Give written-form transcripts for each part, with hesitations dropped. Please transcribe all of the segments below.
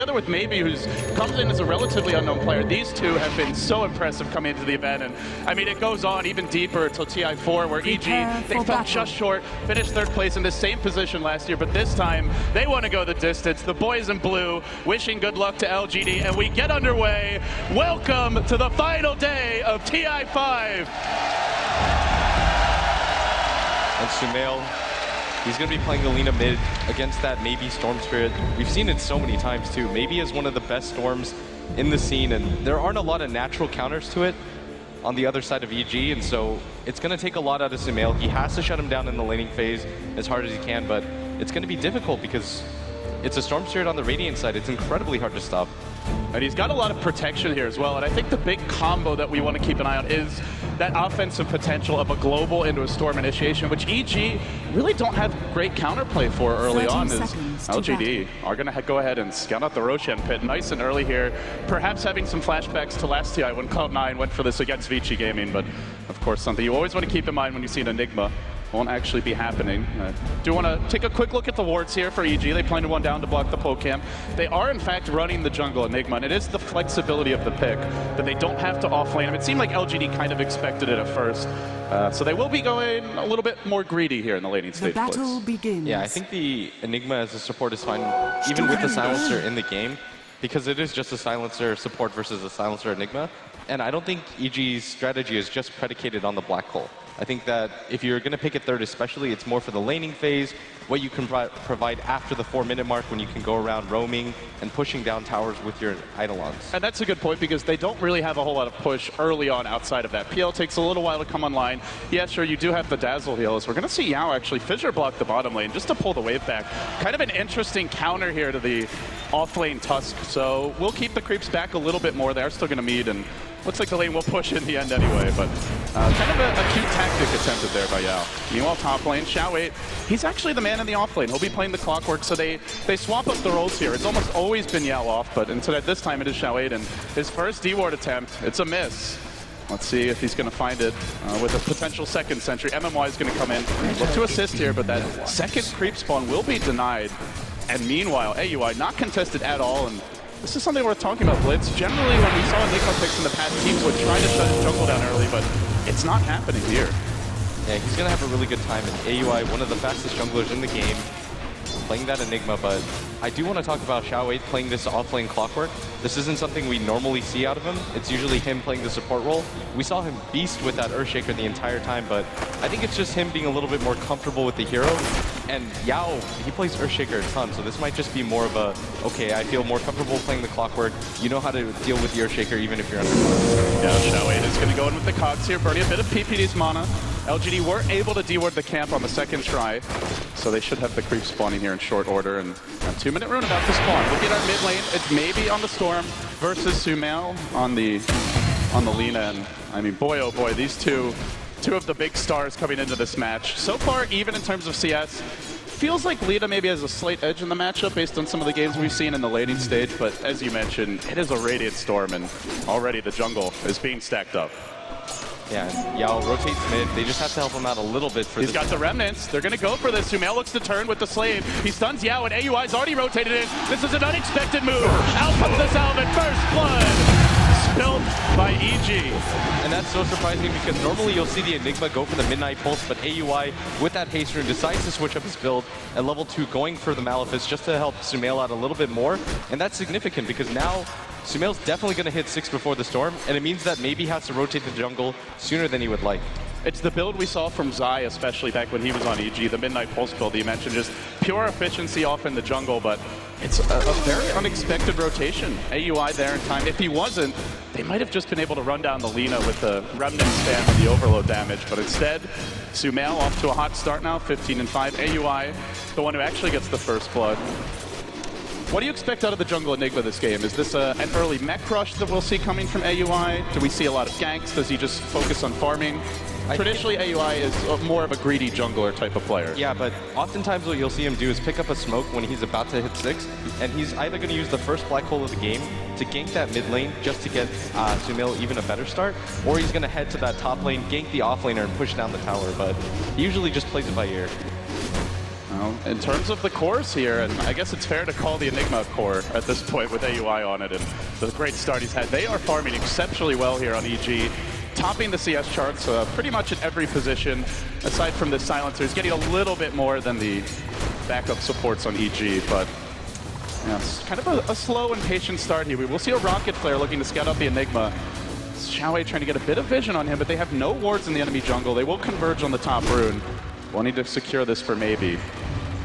together with Maybe, who's comes in as a relatively unknown player. These two have been so impressive coming into the event, and I mean, it goes on even deeper until TI4, where EG, they fell just short, finished third place in the same position last year, but this time, they want to go the distance. The boys in blue, wishing good luck to LGD, and we get underway. Welcome to the final day of TI5. And Sumail, he's going to be playing Alina mid against that Maybe Storm Spirit. We've seen it so many times too. Maybe is one of the best Storms in the scene, and there aren't a lot of natural counters to it on the other side of EG, and so it's going to take a lot out of Sumail. He has to shut him down in the laning phase as hard as he can, but it's going to be difficult because it's a Storm Spirit on the Radiant side. It's incredibly hard to stop. And he's got a lot of protection here as well, and I think the big combo that we want to keep an eye on is that offensive potential of a global into a Storm initiation, which EG really don't have great counterplay for early on, as LGD are going to go ahead and scout out the Roshan pit nice and early here, perhaps having some flashbacks to last TI when Cloud9 went for this against LGD-GAMING, but of course something you always want to keep in mind when you see an Enigma won't actually be happening. Do want to take a quick look at the wards here for EG. They planted one down to block the poke camp. They are in fact running the jungle Enigma, and it is the flexibility of the pick that they don't have to offlane him. It seemed like LGD kind of expected it at first. So they will be going a little bit more greedy here in the laning stage. The battle begins. Yeah, I think the Enigma as a support is fine, even with the silencer in the game, because it is just a silencer support versus a silencer Enigma. And I don't think EG's strategy is just predicated on the black hole. I think that if you're going to pick it third especially, it's more for the laning phase, what you can provide after the 4-minute mark when you can go around roaming and pushing down towers with your Eidolons. And that's a good point, because they don't really have a whole lot of push early on outside of that. PL takes a little while to come online. Yeah, sure, you do have the Dazzle heals. We're going to see Yao actually fissure block the bottom lane just to pull the wave back. Kind of an interesting counter here to the off-lane Tusk. So we'll keep the creeps back a little bit more. They are still going to meet, and looks like the lane will push in the end anyway, but kind of a cute tactic attempted there by Yao. Meanwhile, top lane, Xiao8, he's actually the man in the off lane. He'll be playing the Clockwork, so they swap up the roles here. It's almost always been Yao off, but instead this time it is Xiao8, and his first D-ward attempt, it's a miss. Let's see if he's going to find it with a potential second sentry. MMY is going to come in, look to assist here, but that second creep spawn will be denied. And meanwhile, AUI not contested at all, and this is something worth talking about, Blitz. Generally, when we saw Enigma picks in the past, teams would try to shut his jungle down early, but it's not happening here. Yeah, he's going to have a really good time. And AUI, one of the fastest junglers in the game, playing that Enigma, but I do want to talk about Xiao8 playing this off-lane Clockwork. This isn't something we normally see out of him. It's usually him playing the support role. We saw him beast with that Earthshaker the entire time, but I think it's just him being a little bit more comfortable with the hero. And Yao, he plays Earthshaker a ton, so this might just be more of a, okay, I feel more comfortable playing the Clockwork. You know how to deal with the Earthshaker even if you're under. Yeah, Xiao8 is going to go in with the cogs here, burning a bit of PPD's mana. LGD were able to de-ward the camp on the second try, so they should have the creep spawning here in short order. And a 2-minute rune about to spawn. Looking at our mid lane, it's maybe on the Storm versus Sumail on the Lina. And I mean, boy oh boy, these two of the big stars coming into this match. So far, even in terms of CS, feels like Lina maybe has a slight edge in the matchup based on some of the games we've seen in the laning stage, but as you mentioned, it is a Radiant Storm, and already the jungle is being stacked up. Yeah, Yao rotates mid. They just have to help him out a little bit for this. He's got the remnants. They're going to go for this. Sumail looks to turn with the slave. He stuns Yao, and AUI's already rotated in. This is an unexpected move. Out comes the Salvin. First blood. Spilled by EG. And that's so surprising because normally you'll see the Enigma go for the Midnight Pulse, but AUI, with that haste rune, decides to switch up his build at level 2, going for the Malefice just to help Sumail out a little bit more. And that's significant because now Sumail's definitely going to hit 6 before the Storm, and it means that maybe he has to rotate the jungle sooner than he would like. It's the build we saw from Zai, especially back when he was on EG, the Midnight Pulse build you mentioned, just pure efficiency off in the jungle, but it's a very unexpected rotation. AUI there in time. If he wasn't, they might have just been able to run down the Lina with the Remnant spam and the overload damage, but instead, Sumail off to a hot start now, 15-5. AUI, the one who actually gets the first blood. What do you expect out of the jungle Enigma this game? Is this an early mech rush that we'll see coming from AUI? Do we see a lot of ganks? Does he just focus on farming? Traditionally, AUI is more of a greedy jungler type of player. Yeah, but oftentimes what you'll see him do is pick up a smoke when he's about to hit 6, and he's either going to use the first black hole of the game to gank that mid lane just to get Sumail even a better start, or he's going to head to that top lane, gank the offlaner, and push down the tower, but he usually just plays it by ear. Well, in terms of the cores here, and I guess it's fair to call the Enigma core at this point with AUI on it and the great start he's had. They are farming exceptionally well here on EG, topping the CS charts pretty much in every position. Aside from the silencer, he's getting a little bit more than the backup supports on EG, but yeah, it's kind of a slow and patient start here. We will see a rocket flare looking to scout out the Enigma. Xiaowei trying to get a bit of vision on him, but they have no wards in the enemy jungle. They will converge on the top rune, wanting to secure this for maybe.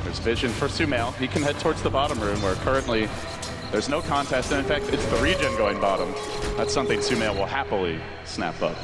There's vision for Sumail. He can head towards the bottom rune, where currently there's no contest, and in fact, it's the regen going bottom. That's something Sumail will happily snap up.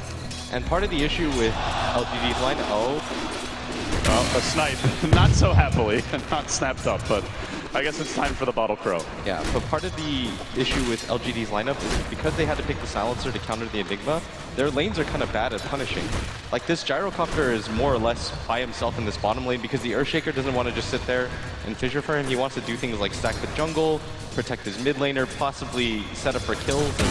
And part of the issue with LGD's line, Well, a snipe, not so happily, not snapped up, but I guess it's time for the Bottle Crow. Yeah, but part of the issue with LGD's lineup is because they had to pick the silencer to counter the Enigma, their lanes are kind of bad at punishing. Like this Gyrocopter is more or less by himself in this bottom lane because the Earthshaker doesn't want to just sit there and fissure for him. He wants to do things like stack the jungle, protect his mid laner, possibly set up for kills. And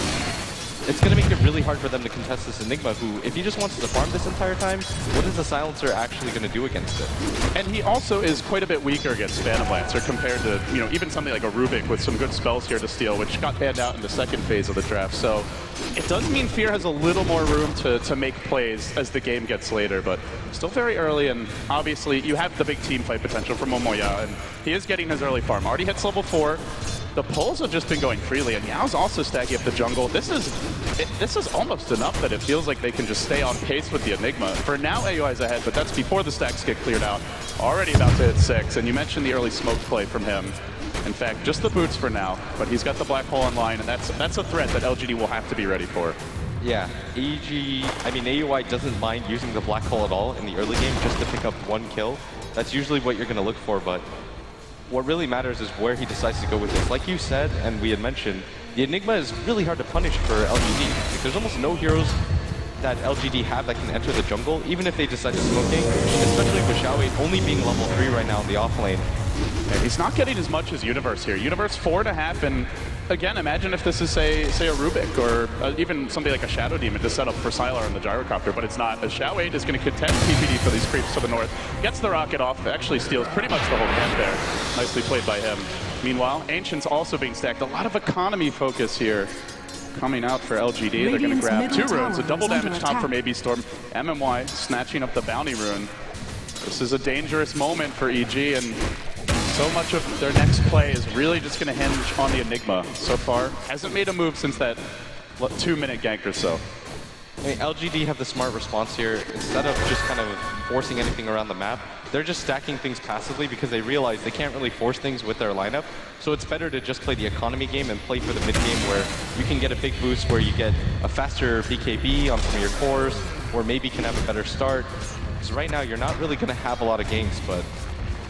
it's going to make it really hard for them to contest this Enigma, who, if he just wants to farm this entire time, what is the Silencer actually going to do against it? And he also is quite a bit weaker against Phantom Lancer compared to, you know, even something like a Rubik with some good spells here to steal, which got banned out in the second phase of the draft. So it does mean Fear has a little more room to make plays as the game gets later, but still very early, and obviously you have the big team fight potential from Momoya, and he is getting his early farm. Already hits level 4. The pulls have just been going freely, and Yao's also stacking up the jungle. This is almost enough that it feels like they can just stay on pace with the Enigma. For now, AUI's ahead, but that's before the stacks get cleared out. Already about to hit 6, and you mentioned the early smoke play from him. In fact, just the boots for now, but he's got the black hole online, and that's a threat that LGD will have to be ready for. Yeah, AUI doesn't mind using the black hole at all in the early game just to pick up 1 kill. That's usually what you're going to look for, but what really matters is where he decides to go with this. Like you said, and we had mentioned, the Enigma is really hard to punish for LGD. Like, there's almost no heroes that LGD have that can enter the jungle, even if they decide to smoke gank, especially with Xiaowei only being level 3 right now in the off lane. Yeah, he's not getting as much as Universe here. Universe 4.5, and again, imagine if this is, say a Rubik, or even something like a Shadow Demon to set up for Sylar on the Gyrocopter, but it's not. As Xiaowei is going to contest PPD for these creeps to the north. Gets the rocket off, actually steals pretty much the whole camp there. Nicely played by him. Meanwhile, Ancient's also being stacked. A lot of economy focus here coming out for LGD. They're going to grab 2 runes, a double damage top from AB Storm. MMY snatching up the bounty rune. This is a dangerous moment for EG, and so much of their next play is really just going to hinge on the Enigma. So far, hasn't made a move since that 2-minute gank or so. I mean, LGD have the smart response here. Instead of just kind of forcing anything around the map, they're just stacking things passively because they realize they can't really force things with their lineup. So it's better to just play the economy game and play for the mid game where you can get a big boost, where you get a faster BKB on some of your cores, or maybe can have a better start. Because right now, you're not really going to have a lot of ganks, but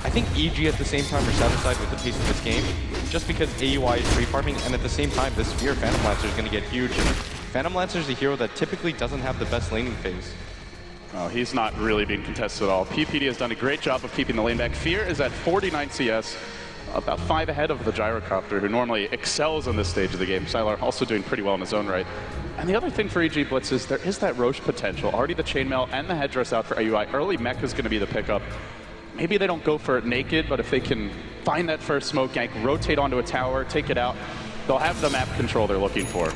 I think EG at the same time are satisfied with the pace of this game, just because AUI is free farming, and at the same time, this Fear Phantom Lancer is going to get huge. And Phantom Lancer is a hero that typically doesn't have the best laning phase. Oh, he's not really being contested at all. PPD has done a great job of keeping the lane back. Fear is at 49 CS, about 5 ahead of the Gyrocopter, who normally excels on this stage of the game. Sylar also doing pretty well in his own right. And the other thing for EG Blitz is there is that Roche potential. Already the chainmail and the headdress out for AUI. Early mech is going to be the pickup. Maybe they don't go for it naked, but if they can find that first smoke gank, rotate onto a tower, take it out, they'll have the map control they're looking for.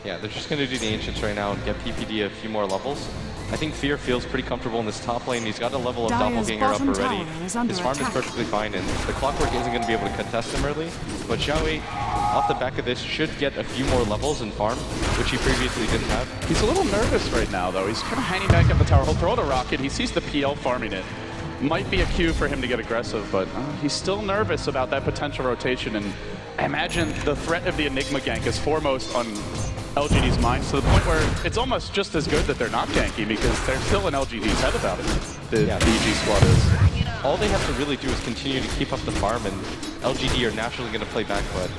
Yeah, they're just going to do the Ancients right now and get PPD a few more levels. I think Fear feels pretty comfortable in this top lane. He's got a level of Doppelganger up already. His farm is perfectly fine, and the Clockwork isn't going to be able to contest him early. But Xiaowei, off the back of this, should get a few more levels in farm, which he previously didn't have. He's a little nervous right now, though. He's kind of hanging back at the tower. He'll throw out a rocket. He sees the PL farming it. Might be a cue for him to get aggressive, but he's still nervous about that potential rotation. And I imagine the threat of the Enigma gank is foremost on LGD's mind, to the point where it's almost just as good that they're not ganking, because they're still in LGD's head about it. The EG squad is. All they have to really do is continue to keep up the farm, and LGD are naturally going to play back, but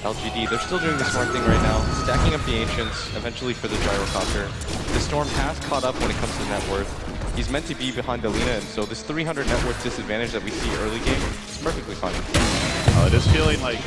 LGD, they're still doing the smart thing right now, stacking up the Ancients, eventually for the Gyrocopter. The Storm has caught up when it comes to net worth. He's meant to be behind Alina, and so this 300 net worth disadvantage that we see early game perfectly fine. It is feeling like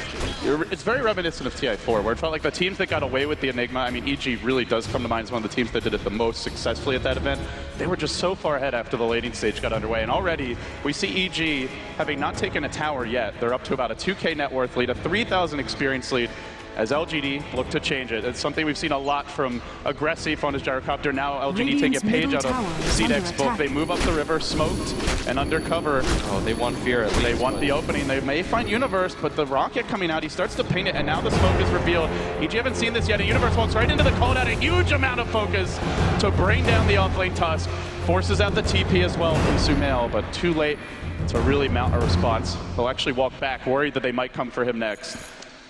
it's very reminiscent of TI4, where it felt like the teams that got away with the Enigma, I mean, EG really does come to mind as one of the teams that did it the most successfully at that event. They were just so far ahead after the laning stage got underway, and already we see EG having not taken a tower yet. They're up to about a 2K net worth lead, a 3,000 experience lead, as LGD look to change it. It's something we've seen a lot from Aggressive on his gyrocopter. Now LGD take a page out of CDEX book. They move up the river, smoked and undercover. Oh, they want fear at least. They want the opening. They may find Universe, but the rocket coming out, he starts to paint it, and now the smoke is revealed. EG haven't seen this yet. And Universe walks right into the call out, a huge amount of focus to bring down the offlane Tusk. Forces out the TP as well from Sumail, but too late to really mount a response. They'll actually walk back, worried that they might come for him next.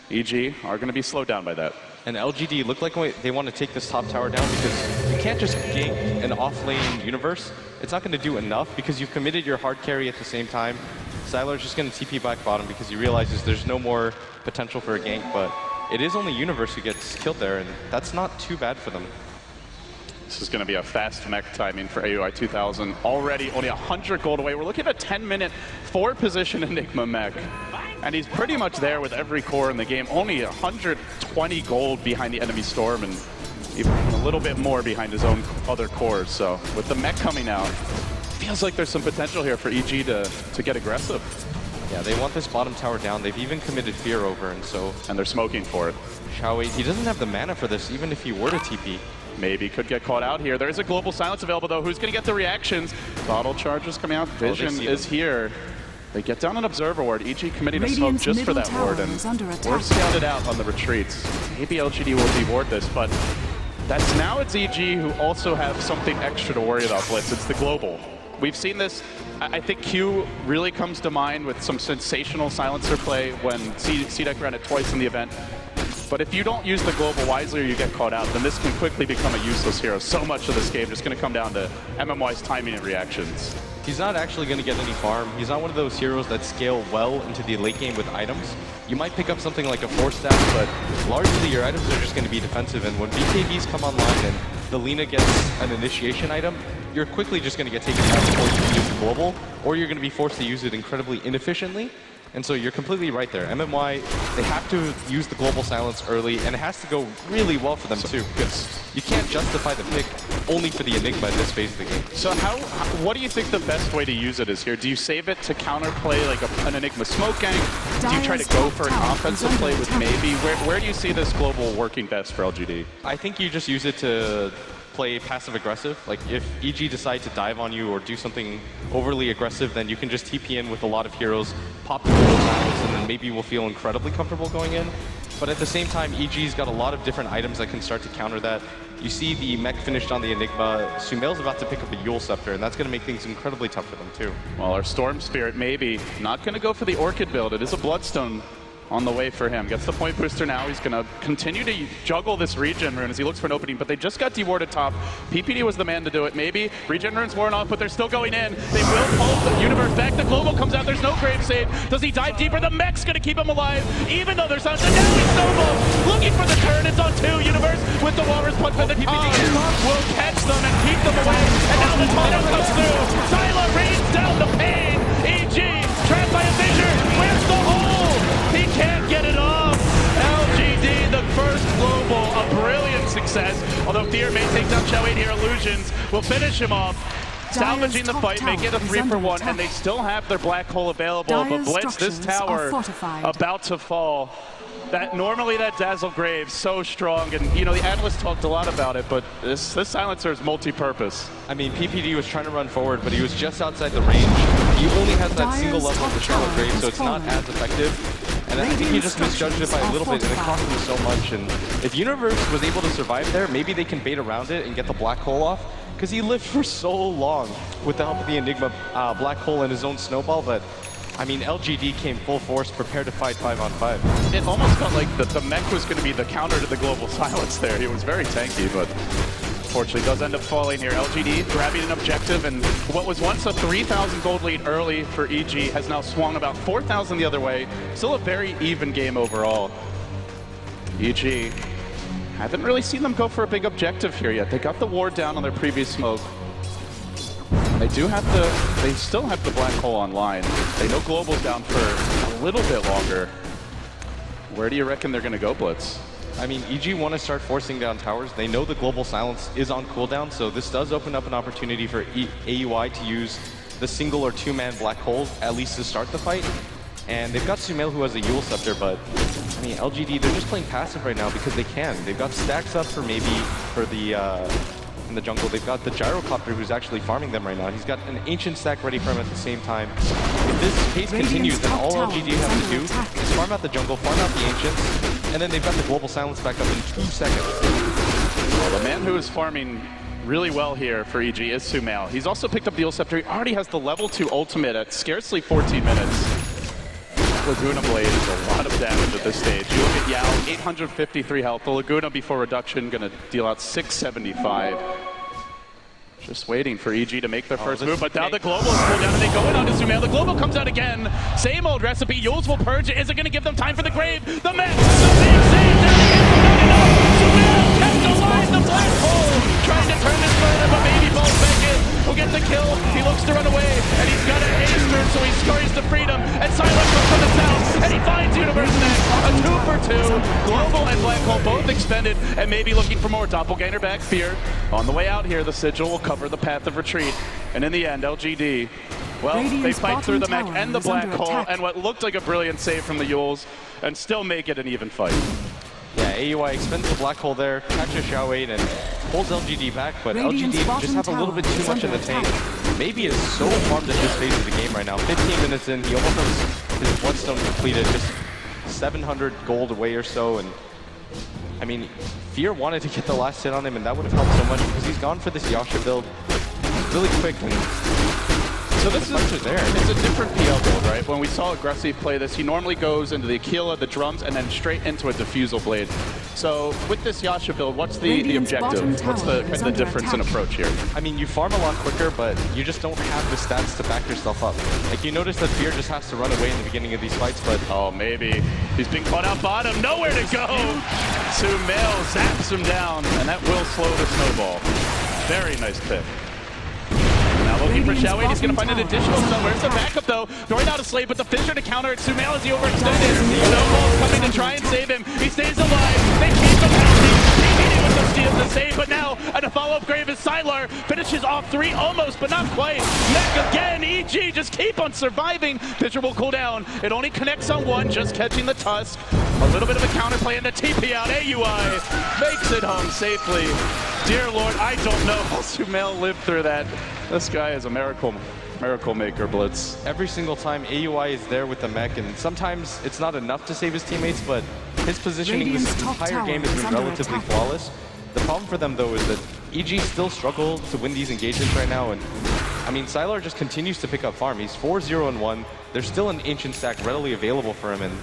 EG are going to be slowed down by that. And LGD look like they want to take this top tower down, because you can't just gank an off-lane Universe. It's not going to do enough because you've committed your hard carry at the same time. Sylar's just going to TP back bottom because he realizes there's no more potential for a gank, but it is only Universe who gets killed there, and that's not too bad for them. This is going to be a fast mech timing for AUI 2000. Already only 100 gold away. We're looking at a 10-minute 4-position Enigma mech. And he's pretty much there with every core in the game. Only 120 gold behind the enemy Storm, and even a little bit more behind his own other cores. So with the mech coming out, feels like there's some potential here for EG to get aggressive. Yeah, they want this bottom tower down. They've even committed fear over, and they're smoking for it. Xiao, he doesn't have the mana for this, even if he were to TP. Maybe could get caught out here. There is a global silence available, though. Who's going to get the reactions? Bottle charges coming out. Vision is here. They get down an observer ward. EG committing a smoke just for that ward, and we're scouted out on the retreats. Maybe LGD will deward this, but it's EG who also have something extra to worry about, Blitz. It's the global. We've seen this. I think Q really comes to mind with some sensational silencer play when CDEC ran it twice in the event. But if you don't use the global wisely or you get caught out, then this can quickly become a useless hero. So much of this game just going to come down to MMY's timing and reactions. He's not actually going to get any farm. He's not one of those heroes that scale well into the late game with items. You might pick up something like a 4-stack, but largely your items are just going to be defensive. And when BKBs come online and the Lina gets an initiation item, you're quickly just going to get taken out before you can use the global, or you're going to be forced to use it incredibly inefficiently. And so you're completely right there. MMY, they have to use the global silence early, and it has to go really well for them too, because you can't justify the pick only for the Enigma in this phase of the game. So what do you think the best way to use it is here? Do you save it to counterplay like an Enigma smoke gank? Do you try to go for an offensive play with maybe? Where do you see this global working best for LGD? I think you just use it to play passive-aggressive. Like, if EG decide to dive on you or do something overly aggressive, then you can just TP in with a lot of heroes, pop the global silence, and then maybe we'll feel incredibly comfortable going in. But at the same time, EG's got a lot of different items that can start to counter that. You see the mech finished on the Enigma. Sumail's about to pick up a Yule Scepter, and that's going to make things incredibly tough for them too. Well, our Storm Spirit maybe not going to go for the Orchid build. It is a Bloodstone on the way for him. Gets the point booster now. He's going to continue to juggle this regen rune as he looks for an opening, but they just got dewarded top. PPD was the man to do it. Maybe regen rune's worn off, but they're still going in. They will pull the Universe back. The global comes out. There's no grave save. Does he dive deeper? The mech's going to keep him alive, even though there's not. And now he's snowball looking for the turn. It's on 2. Universe with the Walrus punch, but the PPD will catch them and keep them away. And now the Tono comes through. Sylar rains down the pain. EG trapped by a fissure. Where's the hole? He can't get it off. LGD, the first global, a brilliant success. Although Fear may take down Xiao here, Illusions will finish him off. Salvaging the fight, make it a 3-for-1, and they still have their black hole available. But Blitz, this tower about to fall. Normally that Dazzle Grave so strong, and you know the analysts talked a lot about it, but this silencer is multi-purpose. I mean, PPD was trying to run forward, but he was just outside the range. He only has that single level of the Shallow Grave, so it's not as effective. And I think he just misjudged it by a little bit, and it cost him so much. And if Universe was able to survive there, maybe they can bait around it and get the black hole off, because he lived for so long with the help of the Enigma black hole and his own snowball. But I mean, LGD came full force, prepared to fight 5-on-5. It almost felt like the mech was going to be the counter to the global silence there. He was very tanky, but unfortunately does end up falling here. LGD grabbing an objective, and what was once a 3,000 gold lead early for EG has now swung about 4,000 the other way. Still a very even game overall. EG, haven't really seen them go for a big objective here yet. They got the ward down on their previous smoke. They do have the, they still have the black hole online. They know Global's down for a little bit longer. Where do you reckon they're going to go, Blitz? I mean, EG want to start forcing down towers. They know the global silence is on cooldown, so this does open up an opportunity for AUI to use the single or two-man black hole, at least to start the fight. And they've got Sumail, who has a Yule Scepter, but I mean, LGD, they're just playing passive right now because they can. They've got stacks up for maybe for the in the jungle. They've got the Gyrocopter, who's actually farming them right now. He's got an Ancient stack ready for him at the same time. If this pace continues, then all LGD have to do is farm out the jungle, farm out the Ancients, and then they've got the global silence back up in 2 seconds. Well, the man who is farming really well here for EG is Sumail. He's also picked up the Yule Scepter. He already has the level 2 ultimate at scarcely 14 minutes. Laguna Blade is a lot of damage at this stage. You look at Yao, 853 health. The Laguna before reduction gonna deal out 675. Just waiting for EG to make their first move, but now the Global is pulled down and they go in onto Sumail. The Global comes out again. Same old recipe. Yules will purge it. Is it gonna give them time for the grave? The mech, the big save, there it is, not enough. Sumail kept alive the black hole. Trying to turn this further, but maybe falls back in. Will get the kill. He looks to run away, and he's got an ace turn, so he scurries to freedom. And Silence comes from the south, and he finds Universe next. A 2 for 2. Global and Black Hole both expended, and maybe looking for more. Doppelganger back, Fear. On the way out here, the Sigil will cover the path of retreat. And in the end, LGD, well, they fight through the mech and the Black Hole, and what looked like a brilliant save from the Yules, and still make it an even fight. Yeah, AUI expends the black hole there, catches Xiao 8 and pulls LGD back, but LGD just have a little bit too much in the tank. Maybe is so farmed at this phase of the game right now. 15 minutes in, he almost has his Bloodstone completed, just 700 gold away or so, and I mean, Fear wanted to get the last hit on him, and that would have helped so much because he's gone for this Yasha build really quick. And so this is there. It's a different PL build, right? When we saw Aggressive play this, he normally goes into the Aquila, the drums, and then straight into a Diffusal Blade. So with this Yasha build, what's the objective? What's the kind of the difference in approach here? I mean, you farm a lot quicker, but you just don't have the stats to back yourself up. Like, you notice that Fear just has to run away in the beginning of these fights, but oh, maybe. He's being caught out bottom, nowhere to go! Sumail zaps him down, and that will slow the snowball. Very nice pick. Now looking for Xiao 8, he's going to find an additional stun. Where's the backup though? Going out of Slave, but the Fissure to counter it. Sumail as he overextended. Snowball's coming to try and save him. He stays alive. They keep him healthy. He needed with the steal to save, but now at a follow-up grave is Sylar. Finishes off 3 almost, but not quite. Mech again. EG just keep on surviving. Fissure will cool down. It only connects on 1, just catching the Tusk. A little bit of a counterplay and the TP out. AUI makes it home safely. Dear Lord, I don't know how Sumail lived through that. This guy is a miracle maker, Blitz. Every single time AUI is there with the mech, and sometimes it's not enough to save his teammates, but his positioning this entire game has been relatively flawless. The problem for them, though, is that EG still struggle to win these engagements right now, and I mean, Sylar just continues to pick up farm. He's 4-0-1. There's still an Ancient stack readily available for him, and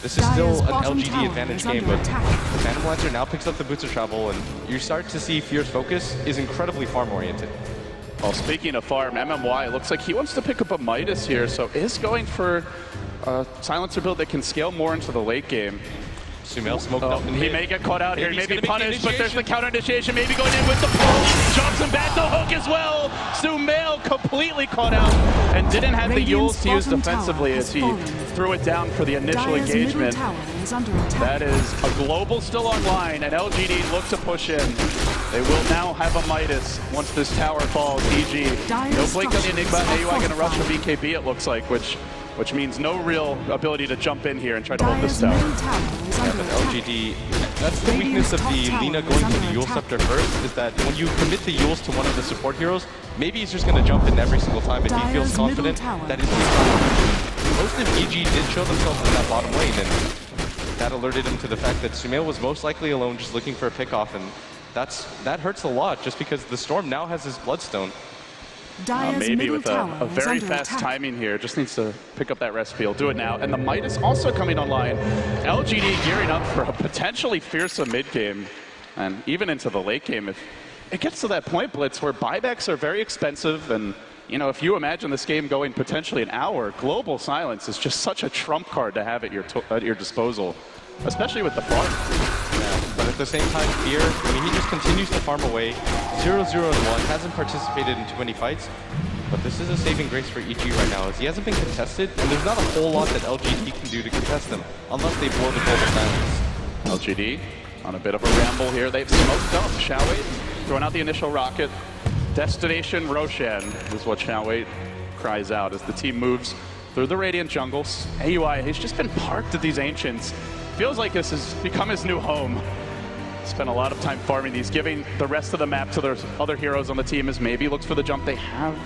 this is still an LGD advantage game, but Phantom Lancer now picks up the Boots of Travel, and you start to see Fear's focus is incredibly farm-oriented. Well, speaking of farm, MMY looks like he wants to pick up a Midas here, so is going for a Silencer build that can scale more into the late game. Sumail smoked up. He may get caught out here, he may be punished, but there's the counter initiation, maybe going in with the pull, jumps him back, the hook as well. Sumail completely caught out and didn't have the Yules to use defensively as he threw it down for the initial engagement. That is a global still online, and LGD look to push in. They will now have a Midas once this tower falls. EG, no blink on the Enigma, AUI gonna rush for BKB it looks like, which means no real ability to jump in here and try to hold this tower. Yeah, but LGD, that's the weakness of the Lina going to the Yule Scepter first, is that when you commit the Yules to one of the support heroes, maybe he's just going to jump in every single time if he feels confident that his team. Most of EG did show themselves in that bottom lane, and that alerted him to the fact that Sumail was most likely alone just looking for a pickoff, and that hurts a lot just because the Storm now has his Bloodstone. Maybe with a very fast timing here. Just needs to pick up that recipe. He'll do it now. And the Midas also coming online. LGD gearing up for a potentially fearsome mid game. And even into the late game. If it gets to that point, Blitz, where buybacks are very expensive. And, you know, if you imagine this game going potentially an hour, Global Silence is just such a trump card to have at your disposal. Especially with the farm. Yeah, but at the same time, Fear, I mean, he just continues to farm away. 0-0-1, hasn't participated in too many fights. But this is a saving grace for EG right now, as he hasn't been contested, and there's not a whole lot that LGD can do to contest him, unless they blow the global silence. LGD on a bit of a ramble here. They've smoked up Shao8, throwing out the initial rocket. Destination Roshan is what Shao8 cries out as the team moves through the Radiant jungles. AUI, he's just been parked at these Ancients. Feels like this has become his new home. Spent a lot of time farming these, giving the rest of the map to their other heroes on the team as maybe looks for the jump. They have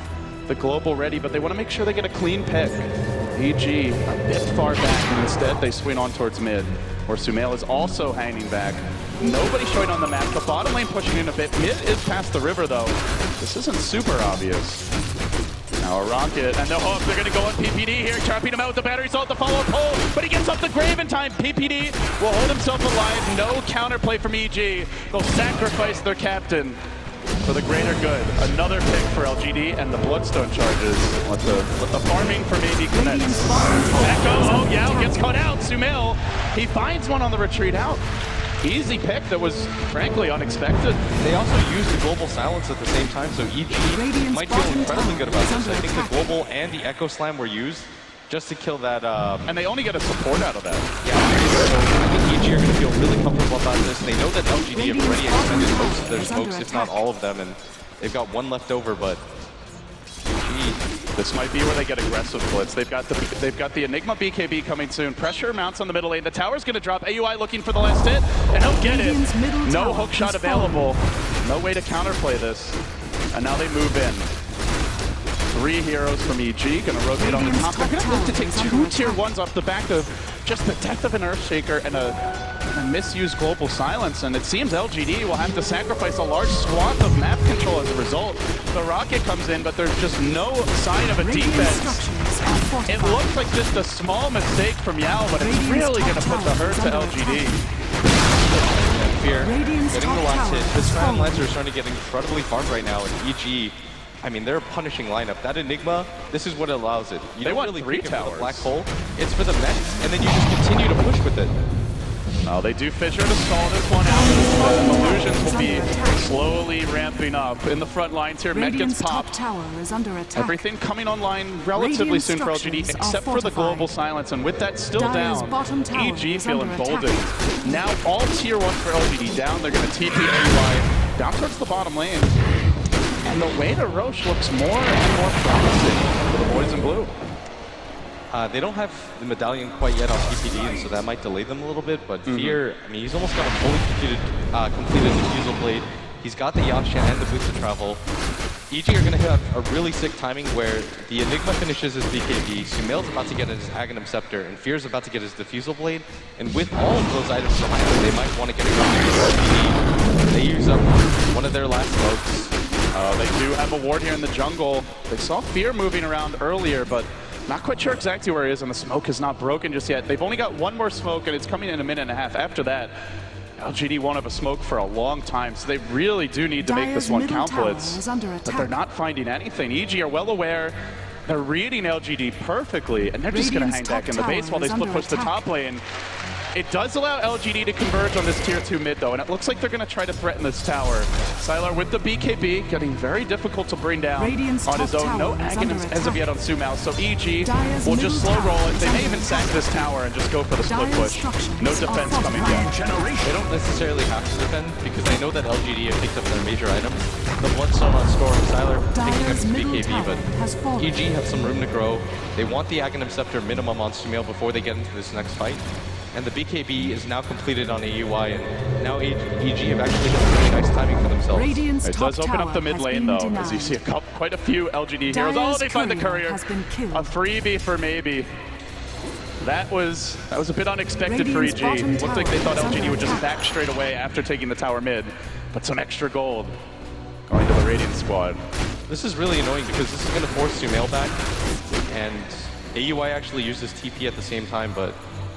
the global ready, but they want to make sure they get a clean pick. EG a bit far back, and instead they swing on towards mid, where Sumail is also hanging back. Nobody showing on the map. The bottom lane pushing in a bit. Mid is past the river, though. This isn't super obvious. Now a rocket, and the hook. They're going to go on PPD here, trapping him out with the battery salt to follow pull, but he gets up the grave in time. PPD will hold himself alive. No counterplay from EG. They'll sacrifice their captain for the greater good. Another pick for LGD, and the Bloodstone charges. Let the farming for maybe commence. Echo, oh yeah, gets caught out. Sumail, he finds one on the retreat out. Easy pick that was, frankly, unexpected. They also used the global silence at the same time, so EG might feel incredibly good about this. I think the global and the Echo Slam were used just to kill that. And they only get a support out of that. Yeah, so I think EG are going to feel really comfortable about this. They know that LGD have already expended most of their smokes, if not all of them, and they've got one left over, but this might be where they get aggressive blitz. They've got the Enigma BKB coming soon. Pressure mounts on the middle lane. The tower's going to drop. AUI looking for the last hit, and he'll get it. No hook shot available. No way to counterplay this. And now they move in. 3 heroes from EG going to rotate on the top. They're going to look to take 2 tier 1s off the back of just the death of an Earthshaker and a misused global silence, and it seems LGD will have to sacrifice a large swath of map control as a result. The rocket comes in, but there's just no sign of a defense. It looks like just a small mistake from Yao, but it's really going to put the hurt to LGD. Fear getting the last hit. This Phantom Lancer is starting to get incredibly farmed right now, and EG, I mean, they're a punishing lineup. That Enigma, this is what allows it. You they don't want really 3 pick it for towers. the black hole. It's for the mechs, and then you just continue to push with it. Oh, they do Fissure to stall this one out. The illusions will be slowly ramping up in the front lines here. Med gets popped. Everything coming online relatively soon for LGD, except for the global silence. And with that still down, EG feel emboldened. Now all tier 1 for LGD down. They're going to TP AUI down towards the bottom lane. And the way to Roche looks more and more promising for the boys in blue. They don't have the medallion quite yet on PPD, and so that might delay them a little bit, but Fear, I mean, he's almost got a fully completed Diffusal Blade. He's got the Yaksha and the Boots of Travel. EG are going to have a really sick timing where the Enigma finishes his BKB, Sumail's about to get his Aghanim Scepter, and Fear's about to get his Diffusal Blade, and with all of those items behind them, they might want to get a gun. They use up one of their last smokes. They do have a ward here in the jungle. They saw Fear moving around earlier, but not quite sure exactly where he is, and the smoke is not broken just yet. They've only got one more smoke, and it's coming in a minute and a half. After that, LGD won't have a smoke for a long time, so they really do need to make this one count blitz. But they're not finding anything. EG are well aware. They're reading LGD perfectly, and they're just going to hang back in the base while they split push the top lane. It does allow LGD to converge on this tier 2 mid, though, and it looks like they're going to try to threaten this tower. Sylar with the BKB, getting very difficult to bring down on his own. No Aghanim's as of yet on Sumail, so EG will just slow roll it. They may even sack this tower and just go for the split push. No defense coming yet. They don't necessarily have to defend, because I know that LGD have picked up their major items. The Bloodstone on Storm, Sylar picking up his BKB, but EG have some room to grow. They want the Aghanim Scepter minimum on Sumail before they get into this next fight. And the BKB is now completed on AUI, and now EG have actually got a really nice timing for themselves. It does open up the mid lane, though, as you see quite a few LGD heroes. Oh, they find the courier. A freebie for maybe. That was a bit unexpected for EG. Looked like they thought LGD would just back straight away after taking the tower mid, but some extra gold going to the Radiant squad. This is really annoying because this is going to force Sumail back, and AUI actually uses TP at the same time, but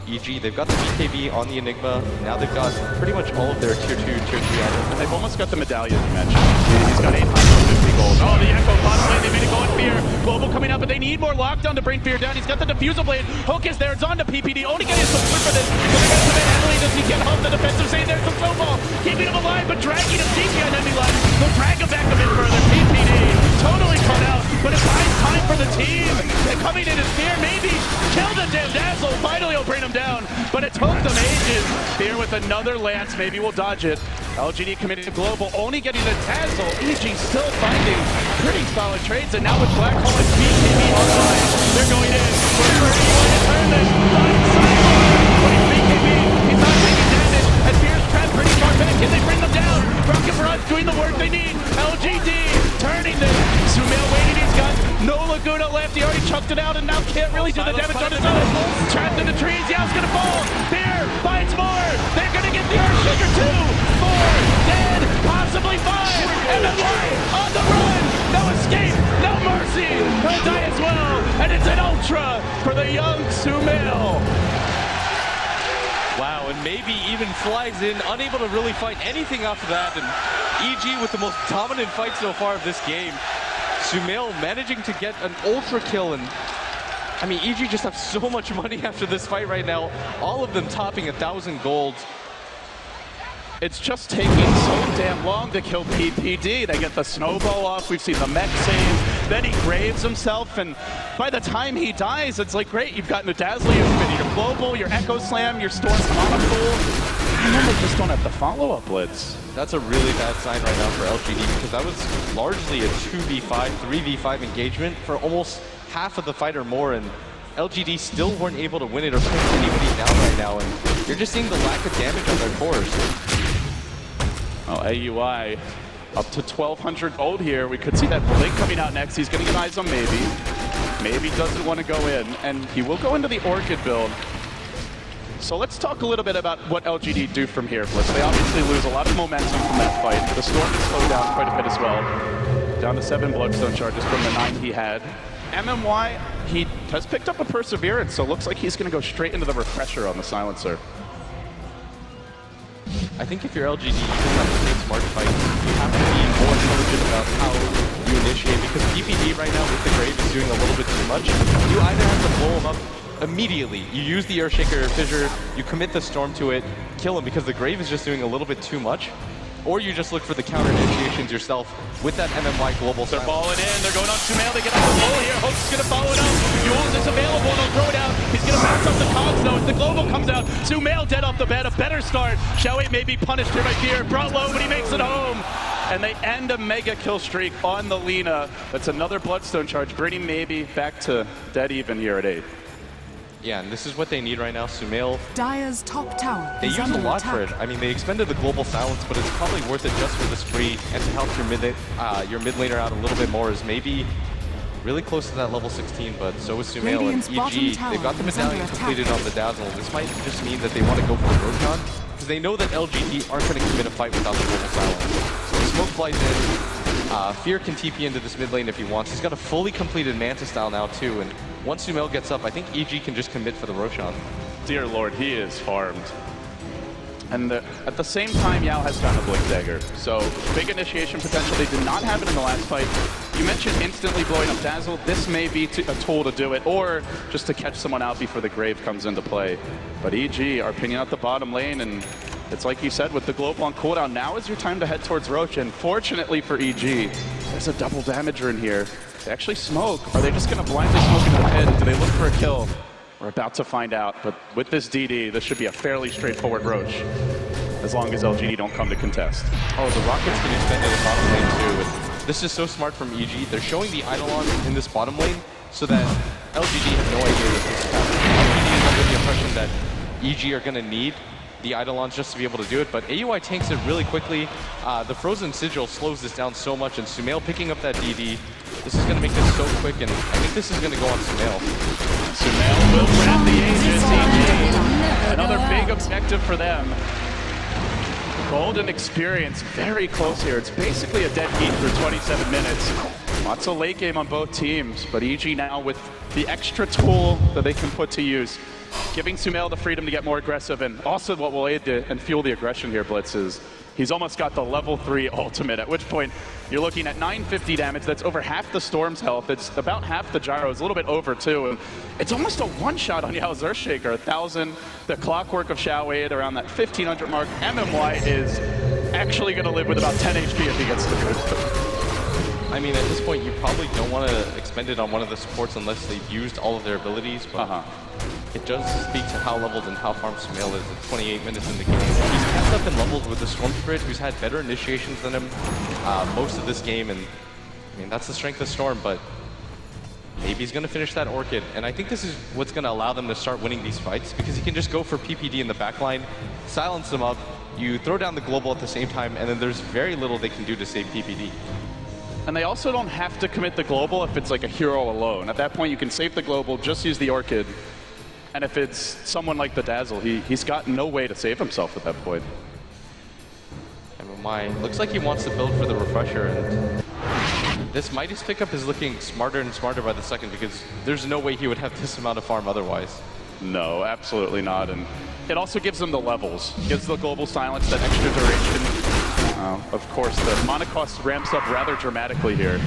EG, they've got the BKB on the Enigma. Now they've got pretty much all of their tier 2, tier 3 items. And they've almost got the medallion you mentioned. He's got 850 gold. Oh, the Echo bottom lane. They made it go in Fear. Global coming up, but they need more lockdown to bring Fear down. He's got the Diffusal Blade. Hook is there. It's on to PPD. Only getting some flip for this. But they're going to submit heavily. Does he get home? The defensive save. There's some snowball. Keeping him alive, but dragging him deep behind enemy line. They'll drag him back a bit further. PPD totally caught out, but it's behind with another lance. Maybe we'll dodge it. LGD committing to global, only getting a dazzle. EG still finding pretty solid trades, and now with Black Hole and BKB online, they're going in. Wherever he wanted to turn this, finds Simon. Putting BKB, he's not taking damage, and Fear's trapped pretty far back. Can they bring them down? Rocket Barrage doing the work they need. LGD turning this. Sumail waiting his guns. No Laguna left. He already chucked it out and now can't really do the damage on his own. Trapped in the trees. Yao's gonna fall. Fear finds more. They're gonna get the Earthshaker 2, 4, dead, possibly 5. And then White on the run. No escape, no mercy. He'll die as well. And it's an ultra for the young Sumail. Wow, and maybe even flies in, unable to really fight anything after that. And EG with the most dominant fight so far of this game. Sumail managing to get an ultra kill, and I mean, EG just have so much money after this fight right now. All of them topping 1,000 gold. It's just taking so damn long to kill PPD. They get the snowball off. We've seen the mech save. Then he graves himself, and by the time he dies, it's like, great, you've gotten a Dazzle, you've been your Global, your Echo Slam, your Storm Monopool. And then they just don't have the follow-up blitz. That's a really bad sign right now for LGD, because that was largely a 2v5, 3v5 engagement for almost half of the fight or more, and LGD still weren't able to win it or push anybody down right now, and you're just seeing the lack of damage on their cores. Oh, AUI up to 1,200 gold here. We could see that Blink coming out next. He's getting an eyes on Maybe. Maybe doesn't want to go in, and he will go into the Orchid build. So let's talk a little bit about what LGD do from here, Blitz. They obviously lose a lot of momentum from that fight. The Storm is slowed down quite a bit as well. Down to 7 Bloodstone charges from the 9 he had. MMY, he has picked up a Perseverance, so it looks like he's going to go straight into the Refresher on the Silencer. I think if you're LGD, you just have to take smart fights. You have to be more intelligent about how you initiate, because PPD right now with the Grave is doing a little bit too much. You either have to blow him up immediately. You use the Earthshaker Fissure, you commit the Storm to it, kill him, because the Grave is just doing a little bit too much. Or you just look for the counter initiations yourself with that MMY global. They're balling in, they're going on Sumail, they get out the pull here. Hook's gonna follow it up. Yules is available, and he'll throw it out. He's gonna bounce off the cogs though as the global comes out. Sumail dead off the bat, a better start. Xiaowei may be punished here by Fear. Brought low, but he makes it home. And they end a mega kill streak on the Lina. That's another Bloodstone charge, bringing Maybe back to dead even here at 8. Yeah, and this is what they need right now. Sumail, Dire's top tower they is use a under lot attack. for it. I mean, they expended the global silence, but it's probably worth it just for the spree and to help your mid laner out a little bit more. Is maybe really close to that level 16, but so is Sumail Radiant's and bottom EG. tower They've got the is medallion under completed on the Dazzle. This might just mean that they want to go for the Roshan, because they know that LGD aren't going to commit a fight without the global silence. So the smoke flies in. Fear can TP into this mid lane if he wants. He's got a fully completed Manta style now too, and once Sumail gets up, I think EG can just commit for the Roshan. Dear Lord, he is farmed. And at the same time, Yao has found a Blink Dagger. So big initiation potential. They did not have it in the last fight. You mentioned instantly blowing up Dazzle. This may be a tool to do it, or just to catch someone out before the Grave comes into play. But EG are pinging out the bottom lane, and it's like you said, with the global on cooldown, now is your time to head towards Roach. And fortunately for EG, there's a double damager in here. They actually smoke. Are they just going to blindly smoke into the pit? Do they look for a kill? We're about to find out. But with this DD, this should be a fairly straightforward Roach, as long as LGD don't come to contest. Oh, the Rockets can extend to the bottom lane too. And this is so smart from EG. They're showing the Eidolon in this bottom lane so that LGD have no idea that this is happening. LGD is under the impression that EG are going to need the Eidolons just to be able to do it, but AUI tanks it really quickly. The Frozen Sigil slows this down so much, and Sumail picking up that DD. This is going to make this so quick, and I think this is going to go on Sumail. Sumail will grab the Aegis. EG, another big objective for them. Golden experience, very close here. It's basically a dead heat for 27 minutes. Lots of late game on both teams, but EG now with the extra tool that they can put to use, giving Sumail the freedom to get more aggressive, and also what will aid and fuel the aggression here, Blitz, is he's almost got the level 3 ultimate, at which point you're looking at 950 damage. That's over half the Storm's health. It's about half the Gyro's, a little bit over too. And it's almost a one-shot on Yao's Earthshaker. 1,000, the clockwork of Xiaowei at around that 1,500 mark. MMY is actually going to live with about 10 HP if he gets the good. I mean, at this point, you probably don't want to expend it on one of the supports unless they've used all of their abilities. But it does speak to how leveled and how farmed Sumail is at 28 minutes in the game. He's kept up in levels with the Storm Spirit, who's had better initiations than him most of this game, and I mean, that's the strength of Storm, but maybe he's going to finish that Orchid, and I think this is what's going to allow them to start winning these fights, because he can just go for PPD in the backline, silence them up, you throw down the global at the same time, and then there's very little they can do to save PPD. And they also don't have to commit the global if it's like a hero alone. At that point, you can save the global, just use the Orchid. And if it's someone like the Dazzle, he's got no way to save himself at that point. MMI looks like he wants to build for the refresher, and this Midas pickup is looking smarter and smarter by the second, because there's no way he would have this amount of farm otherwise. No, absolutely not. And it also gives him the levels. Gives the global silence that extra duration. Of course, the mana cost ramps up rather dramatically here.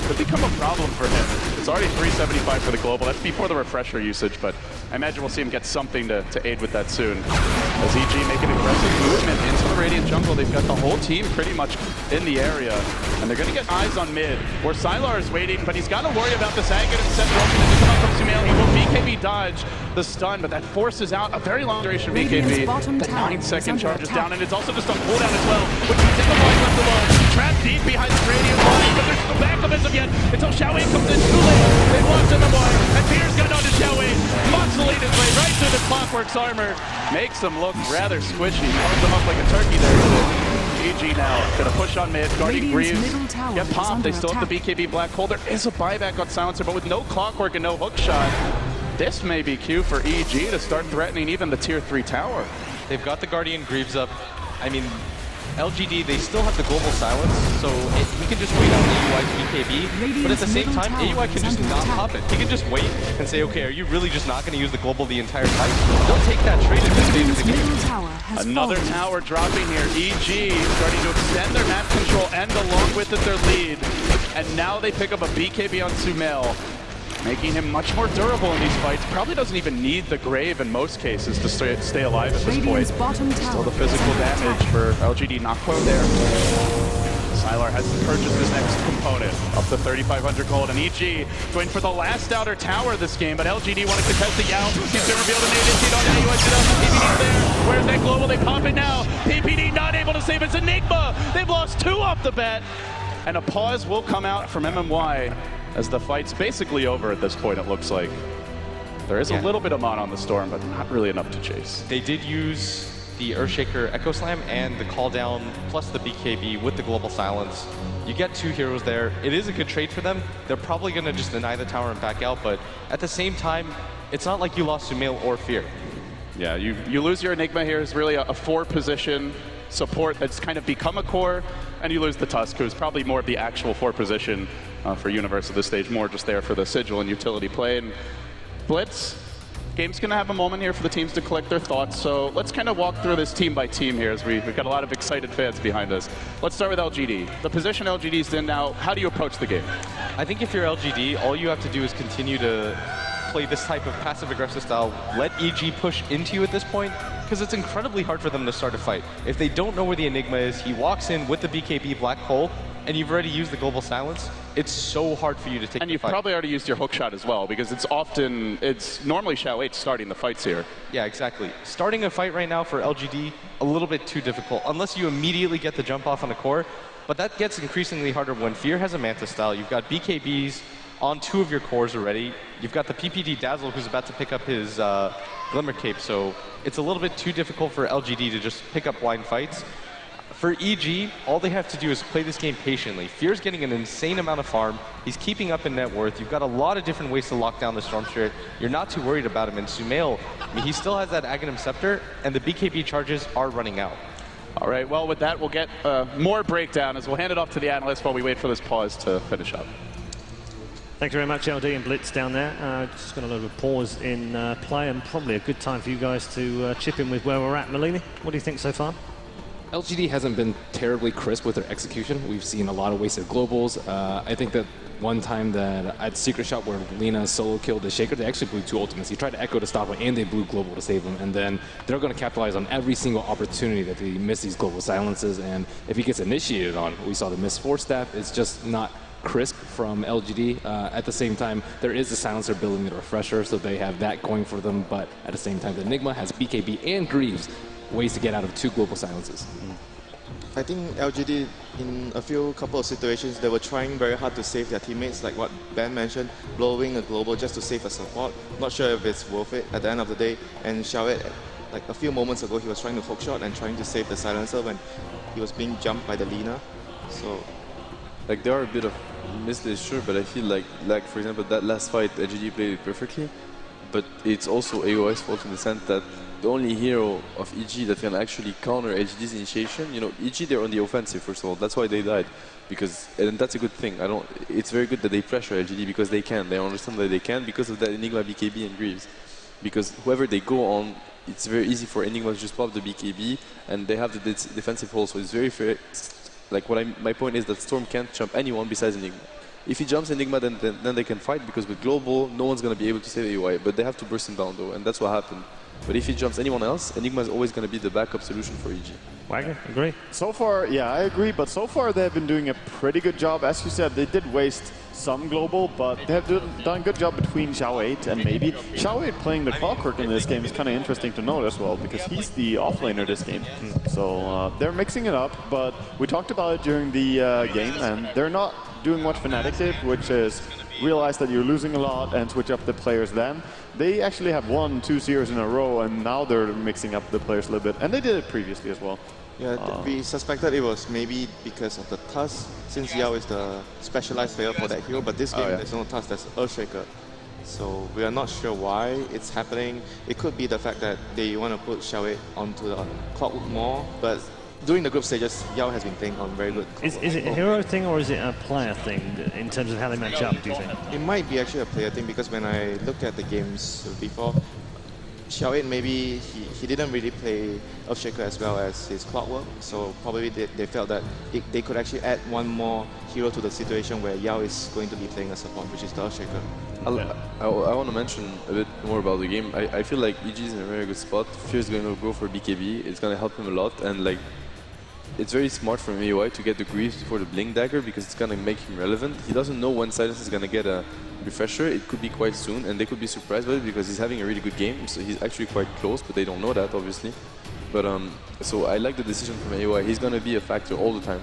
Could become a problem for him. It's already 375 for the global. That's before the refresher usage, but I imagine we'll see him get something to aid with that soon. As EG make an aggressive movement into the Radiant jungle, they've got the whole team pretty much in the area, and they're going to get eyes on mid, where Sylar is waiting, but he's got to worry about this Agate and Seth Broken as they come out from Sumail. He will BKB dodge the stun, but that forces out a very long duration BKB. The 9-second charge is down, and it's also just on cooldown as well, which means the boys left alone. Trapped deep behind the Radiant line, but there's no backup as of yet until Xiaowei comes in too late. They lost MMI, and Fear's got onto Xiaowei. Muscling his way right through the Clockwork's armor. Makes him look rather squishy. Holds him up like a turkey there. GG now. Gonna push on mid. Guardian Greaves get popped. They still have the BKB Black Hole. There is a buyback on Silencer, but with no Clockwork and no hook shot, this may be cue for EG to start threatening even the tier 3 tower. They've got the Guardian Greaves up. I mean, LGD, they still have the global silence, so he can just wait on AUI's BKB, but at the same time, AUI can just not pop it. He can just wait and say, okay, are you really just not going to use the global the entire time? They'll take that trade at this stage of the game. Another tower dropping here. EG starting to extend their map control and along with it their lead. And now they pick up a BKB on Sumail, making him much more durable in these fights. Probably doesn't even need the Grave in most cases to stay alive at this point. Still the physical damage for LGD Nakpo there. Sylar has to purchase his next component, up to 3,500 gold, and EG going for the last outer tower this game, but LGD want to contest the Yao. He's going to reveal the nade on AUI. PPD's there. Where's that global? They pop it now. PPD not able to save. It's Enigma. They've lost 2 off the bat, and a pause will come out from MMY. As the fight's basically over at this point, it looks like. There is a little bit of mana on the Storm, but not really enough to chase. They did use the Earthshaker Echo Slam and the Call Down, plus the BKB with the Global Silence. You get 2 heroes there. It is a good trade for them. They're probably going to just deny the tower and back out, but at the same time, it's not like you lost Sumail or Fear. Yeah, you lose your Enigma here. Is really a 4-position support that's kind of become a core, and you lose the Tusk, who's probably more of the actual 4-position for Universe at this stage, more just there for the sigil and utility play. And Blitz, game's gonna have a moment here for the teams to collect their thoughts, so let's kind of walk through this team by team here, as we've got a lot of excited fans behind us. Let's start with LGD. The position LGD's in now, how do you approach the game? I think if you're LGD, all you have to do is continue to play this type of passive-aggressive style. Let EG push into you at this point, because it's incredibly hard for them to start a fight. If they don't know where the Enigma is, he walks in with the BKB Black Hole, and you've already used the Global Silence. It's so hard for you to take the fight. And you've probably already used your hook shot as well, because it's normally Xiao starting the fights here. Yeah, exactly. Starting a fight right now for LGD, a little bit too difficult, unless you immediately get the jump off on a core. But that gets increasingly harder when Fear has a Manta style. You've got BKBs on 2 of your cores already. You've got the PPD Dazzle, who's about to pick up his Glimmer Cape, so it's a little bit too difficult for LGD to just pick up blind fights. For EG, all they have to do is play this game patiently. Fear's getting an insane amount of farm. He's keeping up in net worth. You've got a lot of different ways to lock down the Storm Spirit. You're not too worried about him. And Sumail, I mean, he still has that Aghanim Scepter, and the BKB charges are running out. All right, well, with that, we'll get more breakdown as we'll hand it off to the analyst while we wait for this pause to finish up. Thanks very much, LD and Blitz down there. Just got a little pause in play, and probably a good time for you guys to chip in with where we're at. Malini, what do you think so far? LGD hasn't been terribly crisp with their execution. We've seen a lot of wasted globals. I think that one time that at Secret Shot where Lina solo killed the Shaker, they actually blew 2 ultimates. He tried to echo to stop him, and they blew global to save him. And then they're going to capitalize on every single opportunity that they miss these global silences. And if he gets initiated on, we saw the miss 4 staff. It's just not crisp from LGD. At the same time, there is a silencer building the refresher, so they have that going for them. But at the same time, the Enigma has BKB and Greaves, ways to get out of 2 global silences. I think LGD, in a couple of situations, they were trying very hard to save their teammates, like what Ben mentioned, blowing a global just to save a support. Not sure if it's worth it at the end of the day. And Xiaowei, like a few moments ago, he was trying to hookshot and trying to save the silencer when he was being jumped by the Lina. So, like, there are a bit of misplays, sure, but I feel like for example, that last fight, LGD played it perfectly, but it's also AOI's fault in the sense that the only hero of EG that can actually counter LGD's initiation, you know, EG, they're on the offensive, first of all. That's why they died. And that's a good thing. It's very good that they pressure LGD because they can. They understand that they can because of that Enigma, BKB, and Greaves. Because whoever they go on, it's very easy for Enigma to just pop the BKB, and they have the defensive hole, so it's very fair. Like, my point is that Storm can't jump anyone besides Enigma. If he jumps Enigma, then they can fight, because with Global, no one's going to be able to save AOI, but they have to burst him down, though, and that's what happened. But if he jumps anyone else, Enigma is always going to be the backup solution for EG. Wagner, agree? So far, yeah, I agree, but so far they've been doing a pretty good job. As you said, they did waste some global, but they have done a good job between Xiao8 and maybe. Xiao8 playing the clockwork in this game is kind of interesting to note as well, because he's the offlaner this game. So they're mixing it up, but we talked about it during the game, and they're not doing what Fnatic did, which is realize that you're losing a lot and switch up the players then. They actually have won 2 series in a row, and now they're mixing up the players a little bit, and they did it previously as well. yeah, we suspected it was maybe because of the Tusk, since Yao is the specialized player for that hero, but this game there's no Tusk, there's Earthshaker. So we are not sure why it's happening. It could be the fact that they want to put Xiaowei onto the clockwork more, but during the group stages, Yao has been playing on very good. Is it a hero thing or is it a player thing in terms of how they match up, do you think? It might be actually a player thing, because when I look at the games before, Xiaowei maybe he didn't really play Earthshaker as well as his Clockwork, so probably they felt that they could actually add one more hero to the situation where Yao is going to be playing a support, which is the Earthshaker. I want to mention a bit more about the game. I feel like EG is in a very good spot. Fear is going to go for BKB. It's going to help him a lot, and like, it's very smart from AOI to get the Greaves before the Blink Dagger, because it's going to make him relevant. He doesn't know when Silence is going to get a refresher. It could be quite soon, and they could be surprised by it because he's having a really good game. So he's actually quite close, but they don't know that, obviously. But so I like the decision from AOI. He's going to be a factor all the time.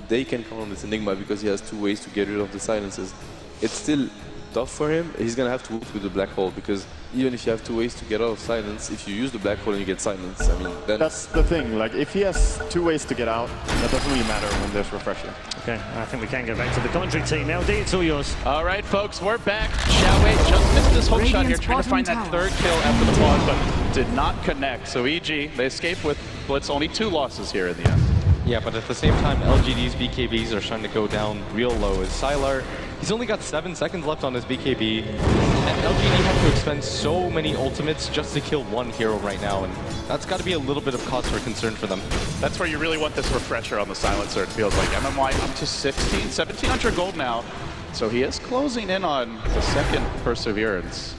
They can count on this Enigma because he has 2 ways to get rid of the silences. It's still tough for him. He's going to have to work with the Black Hole, because even if you have 2 ways to get out of silence, if you use the Black Hole and you get silence, I mean, then... That's the thing, like, if he has 2 ways to get out, that doesn't really matter when there's refresher. Okay, I think we can go back to the commentary team. LD, it's all yours. All right, folks, we're back. Xiaowei just missed this hook shot here, trying to find that 3rd kill after the pause, but did not connect. So EG, they escape with Blitz, only 2 losses here in the end. Yeah, but at the same time, LGD's BKBs are starting to go down real low. As Sylar, he's only got 7 seconds left on his BKB, and LGD have to expend so many ultimates just to kill 1 hero right now, and that's got to be a little bit of cause for concern for them. That's where you really want this refresher on the silencer, it feels like. MMY up to 1,700 gold now, so he is closing in on the 2nd Perseverance.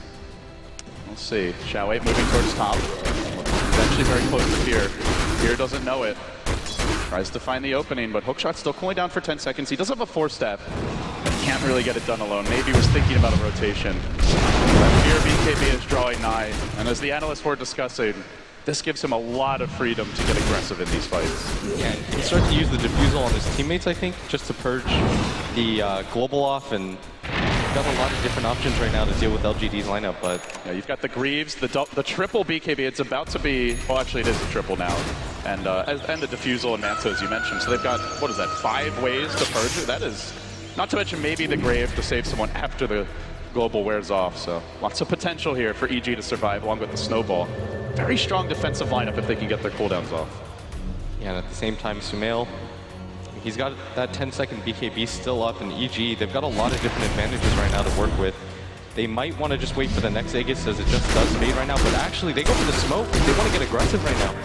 We'll see. Xiaowei moving towards top. He's actually very close to Fear. Fear doesn't know it. Tries to find the opening, but Hookshot's still cooling down for 10 seconds. He does have a 4-step, but can't really get it done alone. Maybe he was thinking about a rotation. But Fear BKB is drawing nigh, and as the analysts were discussing, this gives him a lot of freedom to get aggressive in these fights. Yeah, he starts to use the defusal on his teammates, I think, just to purge the global off, and got a lot of different options right now to deal with LGD's lineup, but... Yeah, you've got the Greaves, the triple BKB. It's about to be, well, actually it is a triple now. And the defusal and Manta, as you mentioned. So they've got, what is that, 5 ways to purge it? That is, not to mention maybe the Grave to save someone after the global wears off. So lots of potential here for EG to survive along with the Snowball. Very strong defensive lineup if they can get their cooldowns off. Yeah, and at the same time, Sumail, he's got that 10-second BKB still up, and EG, they've got a lot of different advantages right now to work with. They might want to just wait for the next Aegis, as it just does fade right now, but actually they go for the smoke. They want to get aggressive right now.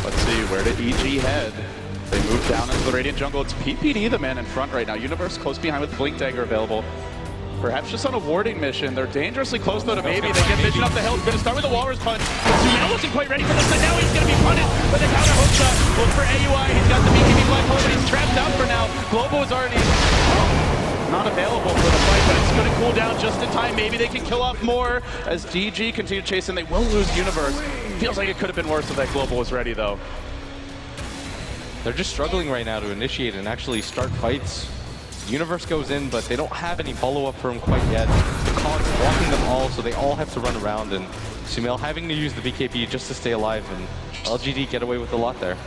Let's see, where did EG head? They move down into the Radiant jungle. It's PPD, the man in front right now. Universe close behind with Blink Dagger available. Perhaps just on a warding mission. They're dangerously close though to maybe. They get vision up the hill. Going to start with the Walrus Punch. Sumail wasn't quite ready for this, and now he's going to be punished by the counter hook shot. Look for AUI. He's got the BKB Black Hole, but he's trapped out for now. Global is already... not available for the fight, but it's going to cool down just in time. Maybe they can kill off more as DG continue to chase, and they will lose Universe. Feels like it could have been worse if that global was ready, though. They're just struggling right now to initiate and actually start fights. Universe goes in, but they don't have any follow-up for him quite yet. The Cog's blocking them all, so they all have to run around, and Sumail having to use the BKB just to stay alive, and LGD get away with a lot there.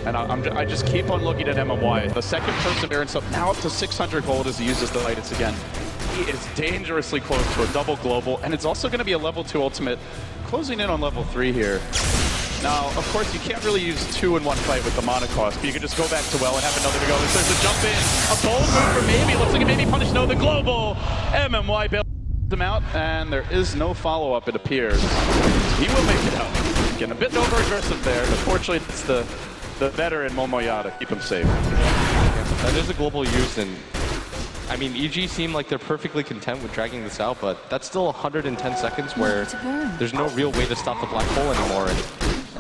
And I just keep on looking at MMY. The second perseverance up, now up to 600 gold as he uses the Midas again. He is dangerously close to a double global, and it's also going to be a level 2 ultimate, closing in on level 3 here. Now, of course, you can't really use 2 in one fight with the mana cost, but you can just go back to well and have another to go. There's a jump in, a bold move for maybe. Looks like it may be punished. No, the global. MMY bailed him out, and there is no follow-up, it appears. He will make it out. Getting a bit over-aggressive there, but fortunately, it's the veteran Momoyada. Keep him safe. That is a global used, and I mean, EG seem like they're perfectly content with dragging this out, but that's still 110 seconds where there's no real way to stop the black hole anymore, and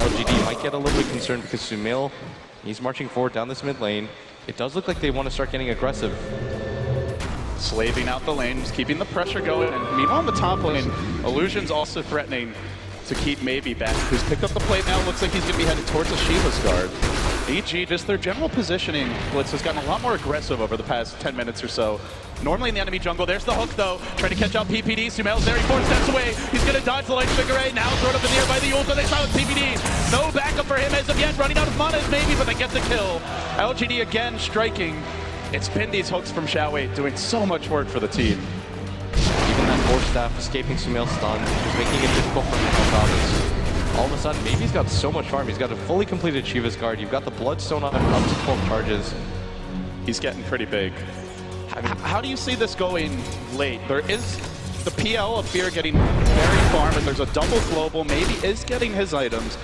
LGD might get a little bit concerned because Sumail, he's marching forward down this mid lane. It does look like they want to start getting aggressive. Slaving out the lane, just keeping the pressure going, and meanwhile on the top lane, Illusion's also threatening to keep Maybe back, who's picked up the plate now. Looks like he's going to be headed towards the Shiva's guard. EG, just their general positioning, Blitz, has gotten a lot more aggressive over the past 10 minutes or so. Normally in the enemy jungle, there's the hook though, trying to catch out PPD. Sumail's there, he 4 steps away. He's going to dodge the light figure eight, now thrown up in the air by the ult, they silence PPD. No backup for him as of yet, running out of mana is Maybe, but they get the kill. LGD again striking. It's been these hooks from Xiao doing so much work for the team. Even that Force Staff escaping Sumail's stun, just making it difficult for him to help out. All of a sudden, Maybe's got so much farm. He's got a fully completed Shiva's guard. You've got the Bloodstone on him, up to 12 charges. He's getting pretty big. How do you see this going late? There is the PL of Fear getting very farm, and there's a double global. Maybe is getting his items.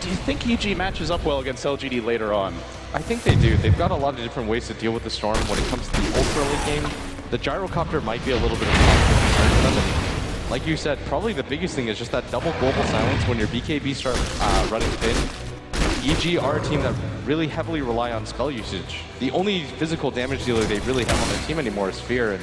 Do you think EG matches up well against LGD later on? I think they do. They've got a lot of different ways to deal with the storm when it comes to the ultra late game. The gyrocopter might be a little bit of a concern for them. Like you said, probably the biggest thing is just that double global silence when your BKB start running thin. EG are a team that really heavily rely on spell usage. The only physical damage dealer they really have on their team anymore is Fear, and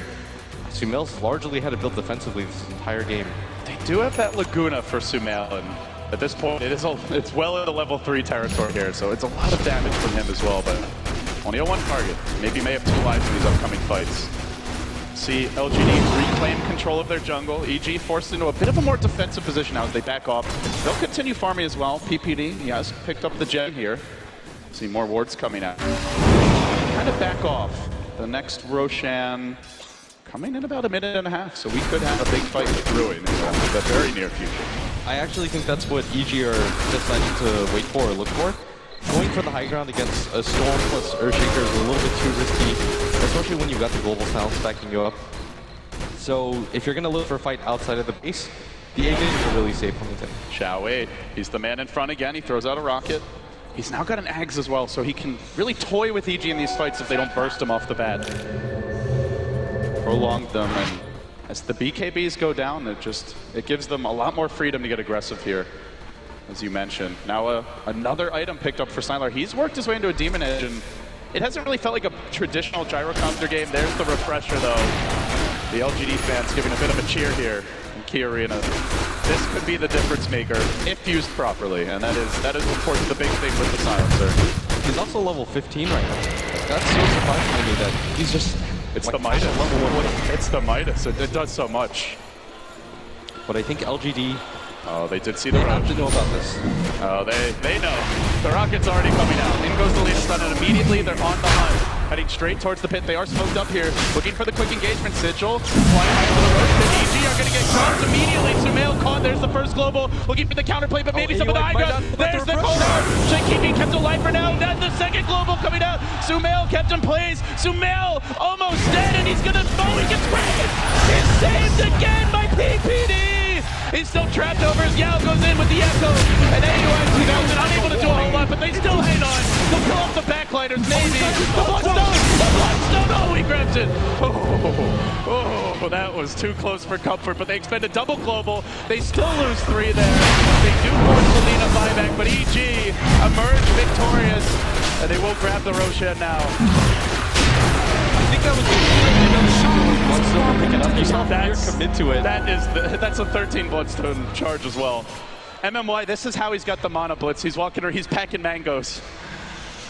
Sumail's largely had to build defensively this entire game. They do have that Laguna for Sumail, and at this point, it's well into level 3 territory here, so it's a lot of damage from him as well, but only a 1 target. Maybe may have 2 lives in these upcoming fights. See LGD reclaim control of their jungle. EG forced into a bit of a more defensive position now as they back off. They'll continue farming as well. PPD, he has picked up the gem here. See more wards coming out. Kind of back off. The next Roshan coming in about a minute and a half, so we could have a big fight with Ruin in the very near future. I actually think that's what EG are deciding to wait for or look for. Going for the high ground against a Storm plus Earthshaker is a little bit too risky, especially when you've got the global silence backing you up. So if you're going to look for a fight outside of the base, the A-Gate is a really safe one to take. Xiao, he's the man in front again. He throws out a rocket. He's now got an Ags as well, so he can really toy with EG in these fights if they don't burst him off the bat. Prolonged them, and as the BKBs go down, it gives them a lot more freedom to get aggressive here, as you mentioned. Now another item picked up for Sylar. He's worked his way into a Demon Edge, and it hasn't really felt like a traditional gyrocopter game. There's the refresher, though. The LGD fans giving a bit of a cheer here in Key Arena. This could be the difference maker if used properly, and that is of course the big thing with the Silencer. He's also level 15 right now. That's so surprising to me that he's just... It's like the Midas. It's the Midas. It does so much. But I think LGD... Oh, they did see the They rush. have to know about this. Oh, they know. The rocket's already coming out. In goes the latest stun, and immediately they're on the hunt. Heading straight towards the pit. They are smoked up here. Looking for the quick engagement. Sigil flying high to the road. The EG are going to get crossed immediately. Sumail caught. There's the first global. Looking for the counterplay, but maybe some of the high ground. There's the cooldown. Keeping kept alive for now. Then the second global coming out. Sumail kept in place. Sumail almost dead, and he's going to... Oh, he gets sprayed. He's saved again by PPD. He's still trapped over as Yao goes in with the Echo. And AUI 2000 unable to do a whole lot, but they still hang on. They'll pull off the backlighters, maybe. The Bloodstone! Oh, he grabs it. Oh, that was too close for comfort, but they expend a double global. They still lose 3 there. They do force the Lina buyback, but EG emerge victorious, and they will grab the Roshan now. think that was the Bloodstone pick it up. You saw Fear commit to it. That's a 13 Bloodstone charge as well. MMY, this is how he's got the mana blitz. He's walking or he's packing mangoes.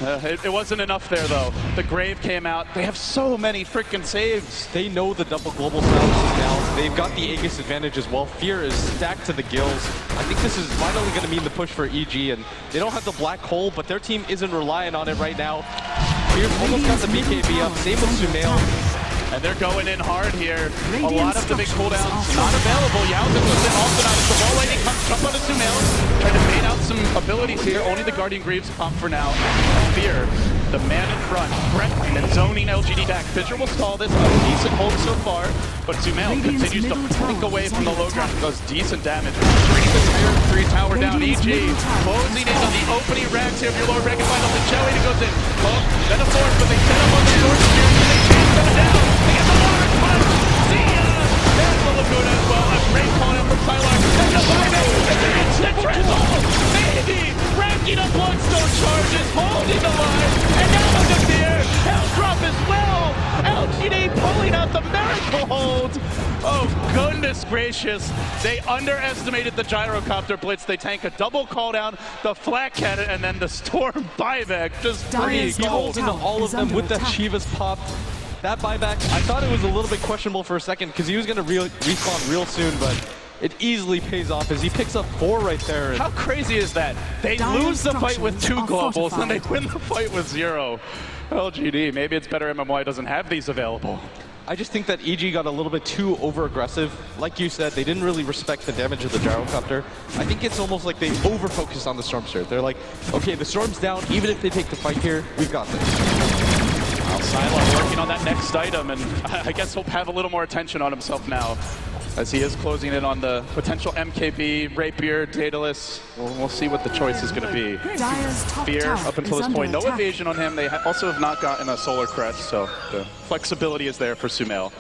It wasn't enough there though. The Grave came out. They have so many freaking saves. They know the double global silences now. They've got the Aegis advantage as well. Fear is stacked to the gills. I think this is finally going to mean the push for EG, and they don't have the black hole, but their team isn't relying on it right now. Fear's almost got the BKB up. Same with Sumail. And they're going in hard here. A lot of the big cooldowns not available. Yowza goes in also not as the ball lightning comes jump on to Sumail. Trying to bait out some abilities here. Only the Guardian Greaves pop for now. Fear, the man in front, threatening and zoning LGD back. Fissure will stall this. A decent hold so far, but Sumail continues to blink away from the low ground and does decent damage. Bringing the tier 3 tower down. EG closing in on the opening racks here. If your Lord Recognize on the Joey, he goes in. Oh, then a force, but they set up on the sword spear. They chase them down. They get the water punch. See ya! There's the Laguna as well. A great call out from Sylar. And the buyback. And the instant triple. Maybe racking up Bloodstone charges, holding the line. And now on the fear. Hellcrop as well. LGD pulling out the miracle hold. Oh, goodness gracious. They underestimated the gyrocopter blitz. They tank a double call down, the flat cannon, and then the storm buyback. Just free He holds into all of them with that Shiva's popped. That buyback, I thought it was a little bit questionable for a second because he was going to respawn real soon, but it easily pays off as he picks up 4 right there. How crazy is that? They lose the fight with 2 globals and they win the fight with 0. LGD, maybe it's better MMY doesn't have these available. I just think that EG got a little bit too over-aggressive. Like you said, they didn't really respect the damage of the gyrocopter. I think it's almost like they over-focused on the Stormster. They're like, okay, the Storm's down, even if they take the fight here, we've got this. Well, Sylar working on that next item, and I guess he'll have a little more attention on himself now, as he is closing in on the potential MKB, Rapier, Daedalus. We'll see what the choice is going to be. Fear, up until this point, no evasion on him. They also have not gotten a Solar Crest, so the flexibility is there for Sumail.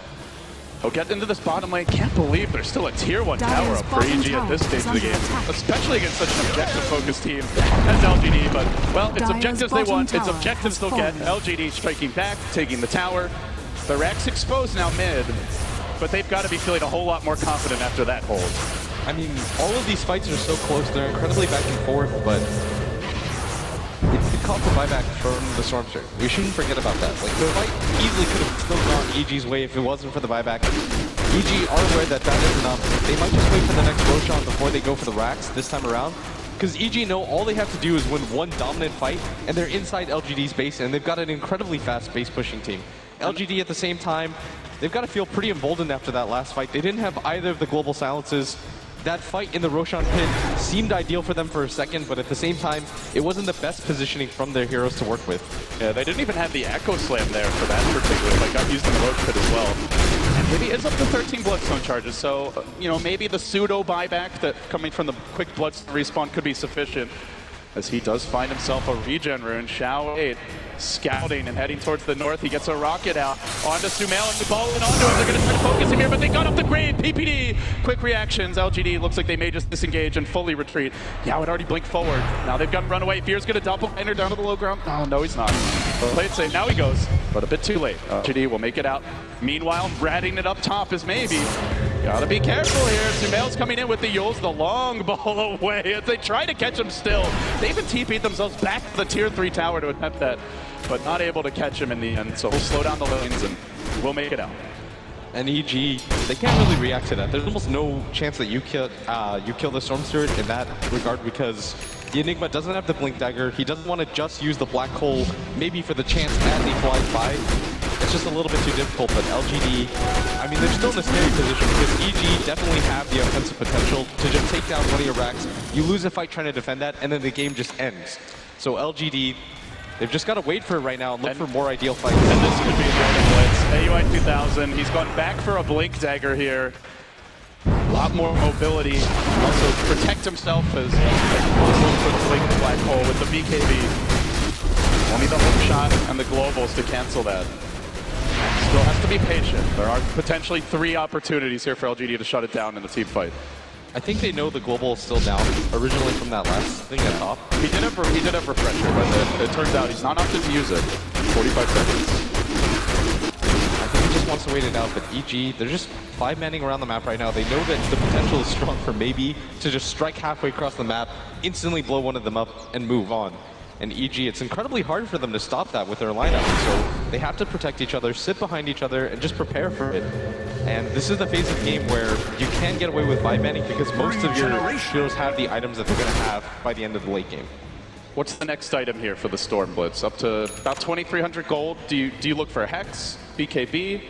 He'll get into this bottom lane. Can't believe there's still a tier 1 tower up for EG at this stage of the game, especially against such an objective-focused team as LGD. But, well, it's objectives they want, it's objectives they'll get. LGD striking back, taking the tower. The Rack's exposed now mid, but they've got to be feeling a whole lot more confident after that hold. I mean, all of these fights are so close. They're incredibly back and forth, but it's the call for buyback from the Stormster. We shouldn't forget about that. Like, the fight easily could have still gone EG's way if it wasn't for the buyback. EG are aware that that is enough. They might just wait for the next Roshan before they go for the racks this time around. Because EG know all they have to do is win one dominant fight, and they're inside LGD's base, and they've got an incredibly fast base pushing team. LGD at the same time, they've got to feel pretty emboldened after that last fight. They didn't have either of the global silences. That fight in the Roshan pit seemed ideal for them for a second, but at the same time, it wasn't the best positioning from their heroes to work with. Yeah, they didn't even have the Echo Slam there for that particular. Like, got used in the Roach pit as well. And maybe it's up to 13 Bloodstone charges, so, you know, maybe the pseudo buyback that coming from the quick Bloodstone respawn could be sufficient, as he does find himself a regen rune. Shao 8 scouting and heading towards the north. He gets a rocket out onto Sumail and the ball and onto him. They're going to try to focus him here, but they got up the grave. PPD, quick reactions. LGD looks like they may just disengage and fully retreat. Yao had already blinked forward. Now they've got him run away. Fear's going to doppelganger down to the low ground. Oh, no, he's not. Play it safe. Now he goes, but a bit too late. LGD will make it out. Meanwhile, ratting it up top is maybe. Gotta be careful here. Sumail's coming in with the Yules, the long ball away as they try to catch him still. They even TP'd themselves back to the tier 3 tower to attempt that, but not able to catch him in the end. So we'll slow down the lanes and we'll make it out. And EG, they can't really react to that. There's almost no chance that you kill the Stormster in that regard because the Enigma doesn't have the Blink Dagger. He doesn't want to just use the Black Hole, maybe for the chance as he flies by. It's just a little bit too difficult, but LGD, I mean, they're still in a scary position because EG definitely have the offensive potential to just take down one of your racks. You lose a fight trying to defend that, and then the game just ends. So LGD, they've just got to wait for it right now and look for more ideal fights. And this could be a Dragon Blitz. AUI 2000, he's gone back for a Blink Dagger here. A lot more mobility. Also protect himself as also for the Blink Black Hole with the BKB. Only the hook shot and the globals to cancel that. Still has to be patient. There are potentially 3 opportunities here for LGD to shut it down in the team fight. I think they know the global is still down, originally from that last thing at top. He did have refresher, but it turns out he's not opted to use it. 45 seconds. wants to wait it out, but EG, they're just 5-manning around the map right now. They know that the potential is strong for maybe to just strike halfway across the map, instantly blow one of them up, and move on. And EG, it's incredibly hard for them to stop that with their lineup, so they have to protect each other, sit behind each other, and just prepare for it. And this is the phase of the game where you can get away with 5-manning because most of your heroes have the items that they're going to have by the end of the late game. What's the next item here for the Storm Blitz? Up to about 2,300 gold. Do you look for a Hex, BKB?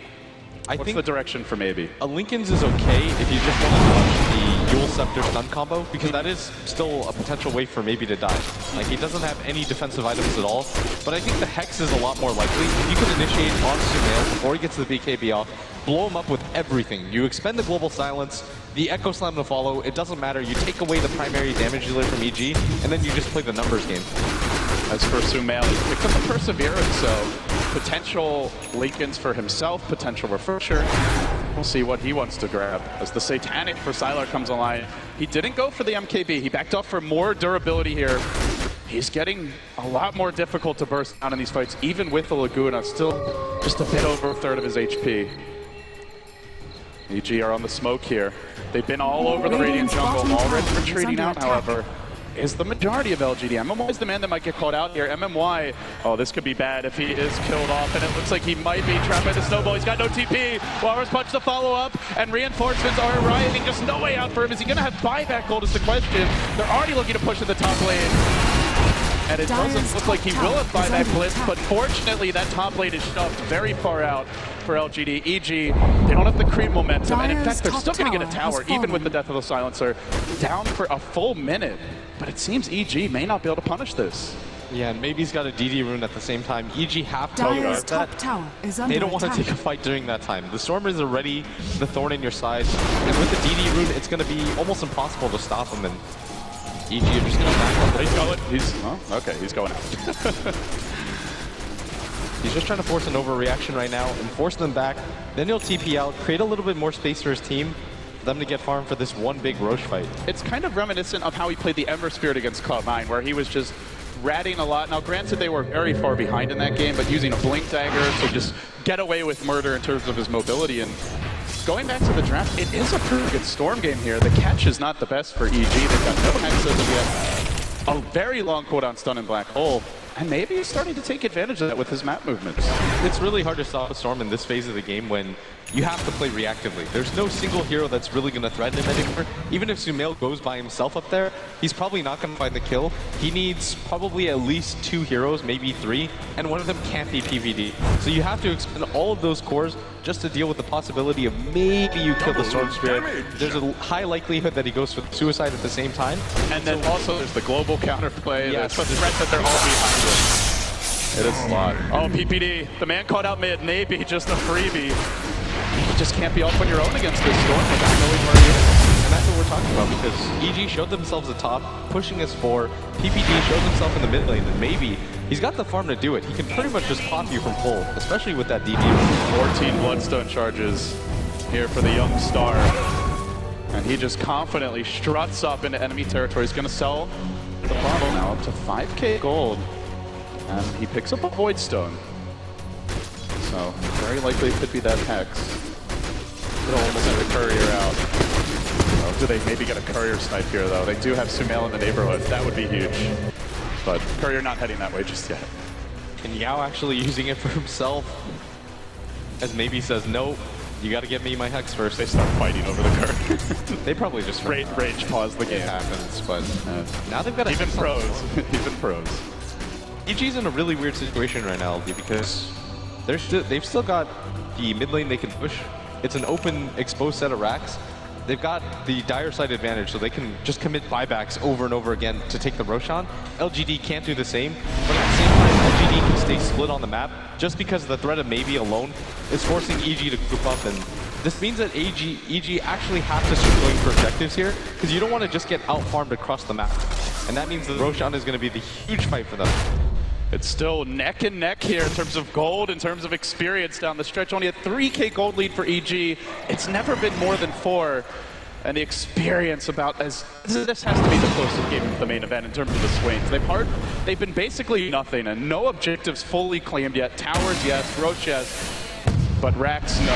What's the direction for maybe? A Lincoln's is okay if you just want to dodge the Yule Scepter stun combo, because that is still a potential way for maybe to die. Like, he doesn't have any defensive items at all, but I think the Hex is a lot more likely. You can initiate on Sumail before he gets the BKB off, blow him up with everything. You expend the Global Silence, the Echo Slam to follow, it doesn't matter. You take away the primary damage dealer from EG, and then you just play the numbers game. As for Sumail, he picked up a Perseverance, so potential Lincolns for himself, potential Refresher. We'll see what he wants to grab. As the Satanic for Sylar comes online, he didn't go for the MKB. He backed off for more durability here. He's getting a lot more difficult to burst down in these fights, even with the Laguna. Still just a bit over a third of his HP. EG are on the smoke here. They've been all over the Radiant jungle, already retreating out, however. Is the majority of LGD. MMY is the man that might get caught out here. MMY, oh, this could be bad if he is killed off, and it looks like he might be trapped by the snowball. He's got no TP. Walrus Punch to follow up, and reinforcements are arriving. Just no way out for him. Is he going to have buyback gold is the question. They're already looking to push to the top lane. And it doesn't look like he will have buyback blitz, but fortunately that top lane is shoved very far out for LGD. EG, they don't have the creep momentum, and in fact they're still going to get a tower, even with the death of the silencer, down for a full minute. But it seems EG may not be able to punish this. Yeah, and maybe he's got a DD rune at the same time. EG have to Dire's guard top that. tower is under They don't want to attack. take a fight during that time. The Storm is already the thorn in your side, and with the DD rune, it's going to be almost impossible to stop him. And EG are just going to back up. He's going. Okay, he's going out. He's just trying to force an overreaction right now and force them back. Then he'll TP out, create a little bit more space for his team, for them to get farm for this one big Roche fight. It's kind of reminiscent of how he played the Ember Spirit against Cloud9, where he was just ratting a lot. Now, granted, they were very far behind in that game, but using a Blink Dagger to just get away with murder in terms of his mobility. And going back to the draft, it is a pretty good Storm game here. The catch is not the best for EG. They've got no hexes yet. A very long cooldown stun in Black Hole. And maybe he's starting to take advantage of that with his map movements. It's really hard to stop a Storm in this phase of the game when you have to play reactively. There's no single hero that's really going to threaten him anymore. Even if Sumail goes by himself up there, he's probably not going to find the kill. He needs probably at least 2 heroes, maybe 3, and one of them can't be PvD. So you have to expend all of those cores just to deal with the possibility of maybe you kill the Storm Spirit. There's a high likelihood that he goes for suicide at the same time. And then also there's the global counterplay. Yes. There's the threat that they're all behind it. It is a lot. Oh, PPD. The man caught out mid. Maybe just a freebie. You just can't be off on your own against this Storm without knowing where he is. And that's what we're talking about, because EG showed themselves at top, pushing us 4. PPD showed himself in the mid lane, and maybe he's got the farm to do it. He can pretty much just pop you from full, especially with that DD. 14 Bloodstone charges here for the young star. And he just confidently struts up into enemy territory. He's going to sell the bottle now up to 5k gold. And he picks up a Void Stone. So very likely it could be that Hex. They'll almost send a courier out. Oh, do they maybe get a courier snipe here though? They do have Sumail in the neighborhood. That would be huge. But courier not heading that way just yet. And Yao actually using it for himself, as maybe says, no, you got to get me my Hex first. They start fighting over the courier. They probably just rage pause the game. It happens, but now they've got a even Hex pros. Even pros. EG's in a really weird situation right now, because they've still got the mid lane they can push. It's an open, exposed set of racks. They've got the dire side advantage, so they can just commit buybacks over and over again to take the Roshan. LGD can't do the same, but at the same time, LGD can stay split on the map just because the threat of maybe alone is forcing EG to group up. And this means that EG actually have to start going for objectives here, because you don't want to just get out-farmed across the map. And that means the Roshan is going to be the huge fight for them. It's still neck and neck here in terms of gold, in terms of experience down the stretch. Only a 3k gold lead for EG. It's never been more than 4. And the experience about this has to be the closest game to the main event in terms of the swings. They've been basically nothing, and no objectives fully claimed yet. Towers, yes. Roche, yes. But Rax, no.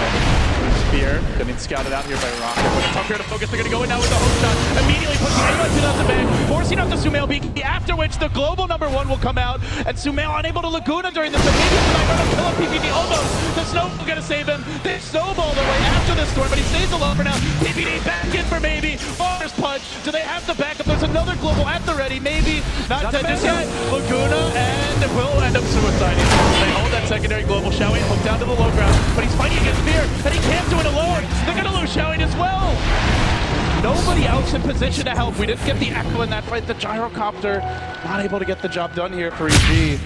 Spear getting scouted out here by Rocket. But it's tough here to focus. They're going to go in now with the hook shot. Immediately pushing anyone to the back, forcing out the Sumail BK, after which the global #1 will come out. And Sumail unable to Laguna during this. But maybe tonight going to kill him. PPD almost. The Snowball going to save him. They snowball their way after this storm, but he stays alone for now. PPD back in for maybe. First punch. Do they have the backup? There's another global at the ready. Maybe. Not dead just yet. Laguna and will end up suiciding. They hold that secondary global. Xiaoyin hooked down to the low ground, but he's fighting against Fear, and he can't do it alone. They're going to lose Xiaoyin as well. Nobody else in position to help. We didn't get the echo in that fight. The gyrocopter not able to get the job done here for EG.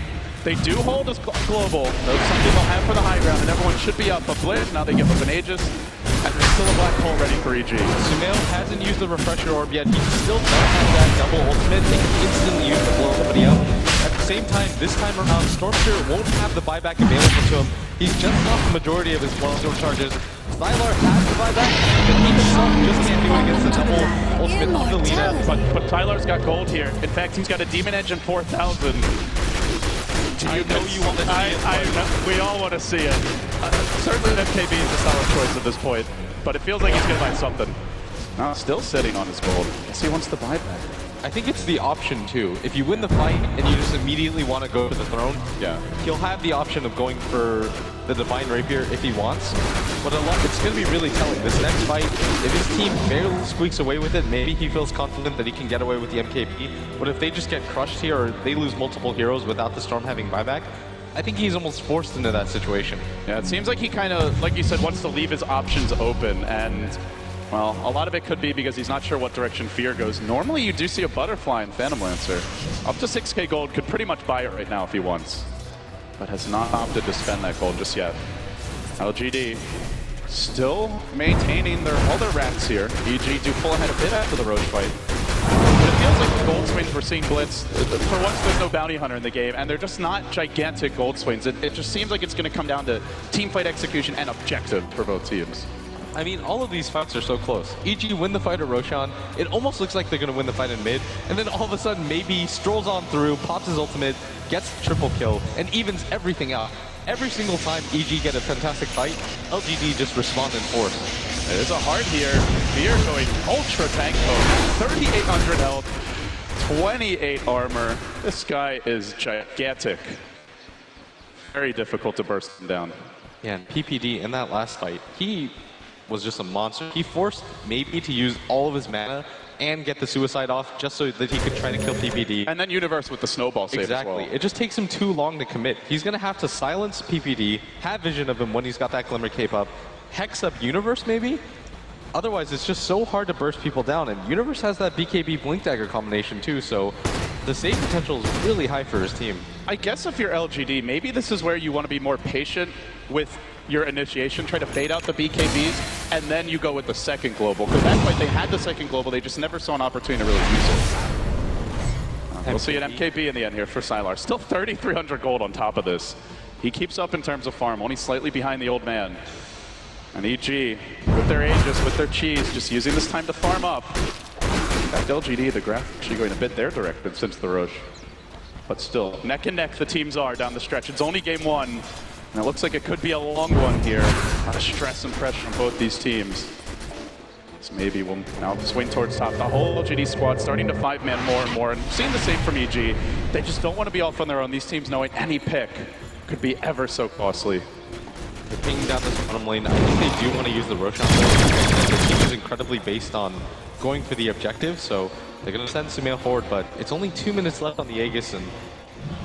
They do hold us global. That's something they'll have for the high ground, and everyone should be up. But Blitz, now they give up an Aegis, and there's still a black hole ready for EG. Sumail hasn't used the refresher orb yet. He still does have that double ultimate. They can instantly use to blow somebody up. At the same time, this time around, Storm Spirit won't have the buyback available to him. He's just lost the majority of his one-storm charges. Sylar has the buyback, but he himself just can't do it against the double ultimate of the Lina. But Tyler's got gold here. In fact, he's got a Demon Edge in 4,000. I know you want to see it. We all want to see it. Certainly FKB is a solid choice at this point, but it feels like he's going to buy something. No, still sitting on his gold. Guess he wants the buyback. I think it's the option too. If you win the fight and you just immediately want to go to the throne, yeah, he'll have the option of going for the Divine Rapier if he wants. But it's going to be really telling. This next fight, if his team barely squeaks away with it, maybe he feels confident that he can get away with the MKB. But if they just get crushed here or they lose multiple heroes without the Storm having buyback, I think he's almost forced into that situation. Yeah, it seems like he kind of, like you said, wants to leave his options open, and well, a lot of it could be because he's not sure what direction Fear goes. Normally, you do see a Butterfly in Phantom Lancer. Up to 6k gold, could pretty much buy it right now if he wants, but has not opted to spend that gold just yet. LGD still maintaining all their racks here. EG do pull ahead a bit after the Roche fight. But it feels like the gold swings we're seeing Blitz. For once, there's no bounty hunter in the game, and they're just not gigantic gold swings. It just seems like it's going to come down to team fight execution and objective for both teams. I mean, all of these fights are so close. EG win the fight at Roshan. It almost looks like they're going to win the fight in mid. And then all of a sudden, maybe strolls on through, pops his ultimate, gets the triple kill, and evens everything out. Every single time EG get a fantastic fight, LGD just respond in force. It is a hard here. Fear going ultra tank mode. 3,800 health, 28 armor. This guy is gigantic. Very difficult to burst him down. Yeah, and PPD in that last fight, he was just a monster. He forced maybe to use all of his mana and get the suicide off just so that he could try to kill PPD. And then Universe with the snowball save exactly. as well. It just takes him too long to commit. He's going to have to silence PPD, have vision of him when he's got that Glimmer Cape up, hex up Universe maybe? Otherwise, it's just so hard to burst people down. And Universe has that BKB Blink Dagger combination too, so the save potential is really high for his team. I guess if you're LGD, maybe this is where you want to be more patient with your initiation, try to fade out the BKBs, and then you go with the second global. Because that fight, they had the second global, they just never saw an opportunity to really use it. We'll see an MKB in the end here for Sylar. Still 3,300 gold on top of this. He keeps up in terms of farm, only slightly behind the old man. And EG, with their Aegis, with their cheese, just using this time to farm up. In fact, LGD, the graph actually going a bit their direction since the Roche. But still, neck and neck the teams are down the stretch. It's only game one. And it looks like it could be a long one here. A lot of stress and pressure on both these teams. So maybe we'll now swing towards top. The whole LGD squad starting to 5-man more and more. And seeing the same from EG. They just don't want to be off on their own. These teams knowing any pick could be ever so costly. They're pinging down this bottom lane. I think they do want to use the Roshan. The team is incredibly based on going for the objective, so they're going to send Sumail forward, but it's only 2 minutes left on the Aegis, and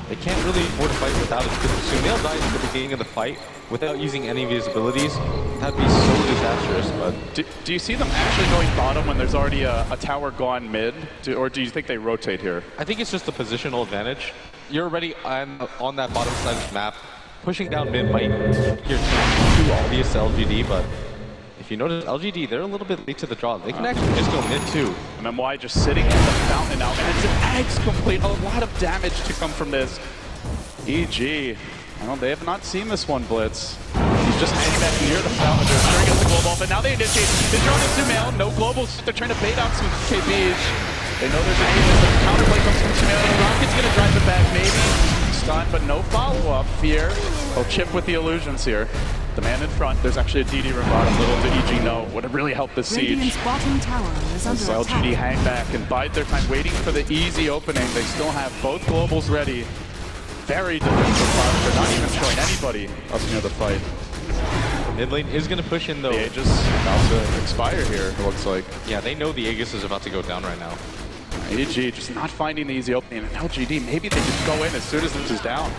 they can't really afford to fight without it, because if Sumail dies at the beginning of the fight without using any of his abilities, that'd be so disastrous. But do you see them actually going bottom when there's already a tower gone mid, or do you think they rotate here? I think it's just the positional advantage. You're already on that bottom side of the map. Pushing down mid might appear too obvious to LGD, but if you notice LGD, they're a little bit late to the draw. They can actually just go mid too. MMY just sitting in the fountain now, and it's an Ags complete. A lot of damage to come from this. EG, well, they have not seen this one, Blitz. He's just hanging back near the fountain. They're sure gets the global, but now they initiate. They're throwing to Sumail, no globals. They're trying to bait out some KBs. They know there's an Aegis, but the counterplay comes from Sumail. The Rocket's gonna drive it back, maybe. Stun, but no follow-up. Fear. He'll chip with the illusions here. The man in front, there's actually a DD room bottom. Little did EG know would have really helped the siege. Radiant's bottom tower is under So attack. LGD hang back and bide their time, waiting for the easy opening. They still have both globals ready. Very defensive posture, not even showing anybody up near the fight. Mid lane is going to push in though. The Aegis about to expire here, it looks like. Yeah, they know the Aegis is about to go down right now. EG just not finding the easy opening. And LGD, maybe they just go in as soon as this is down.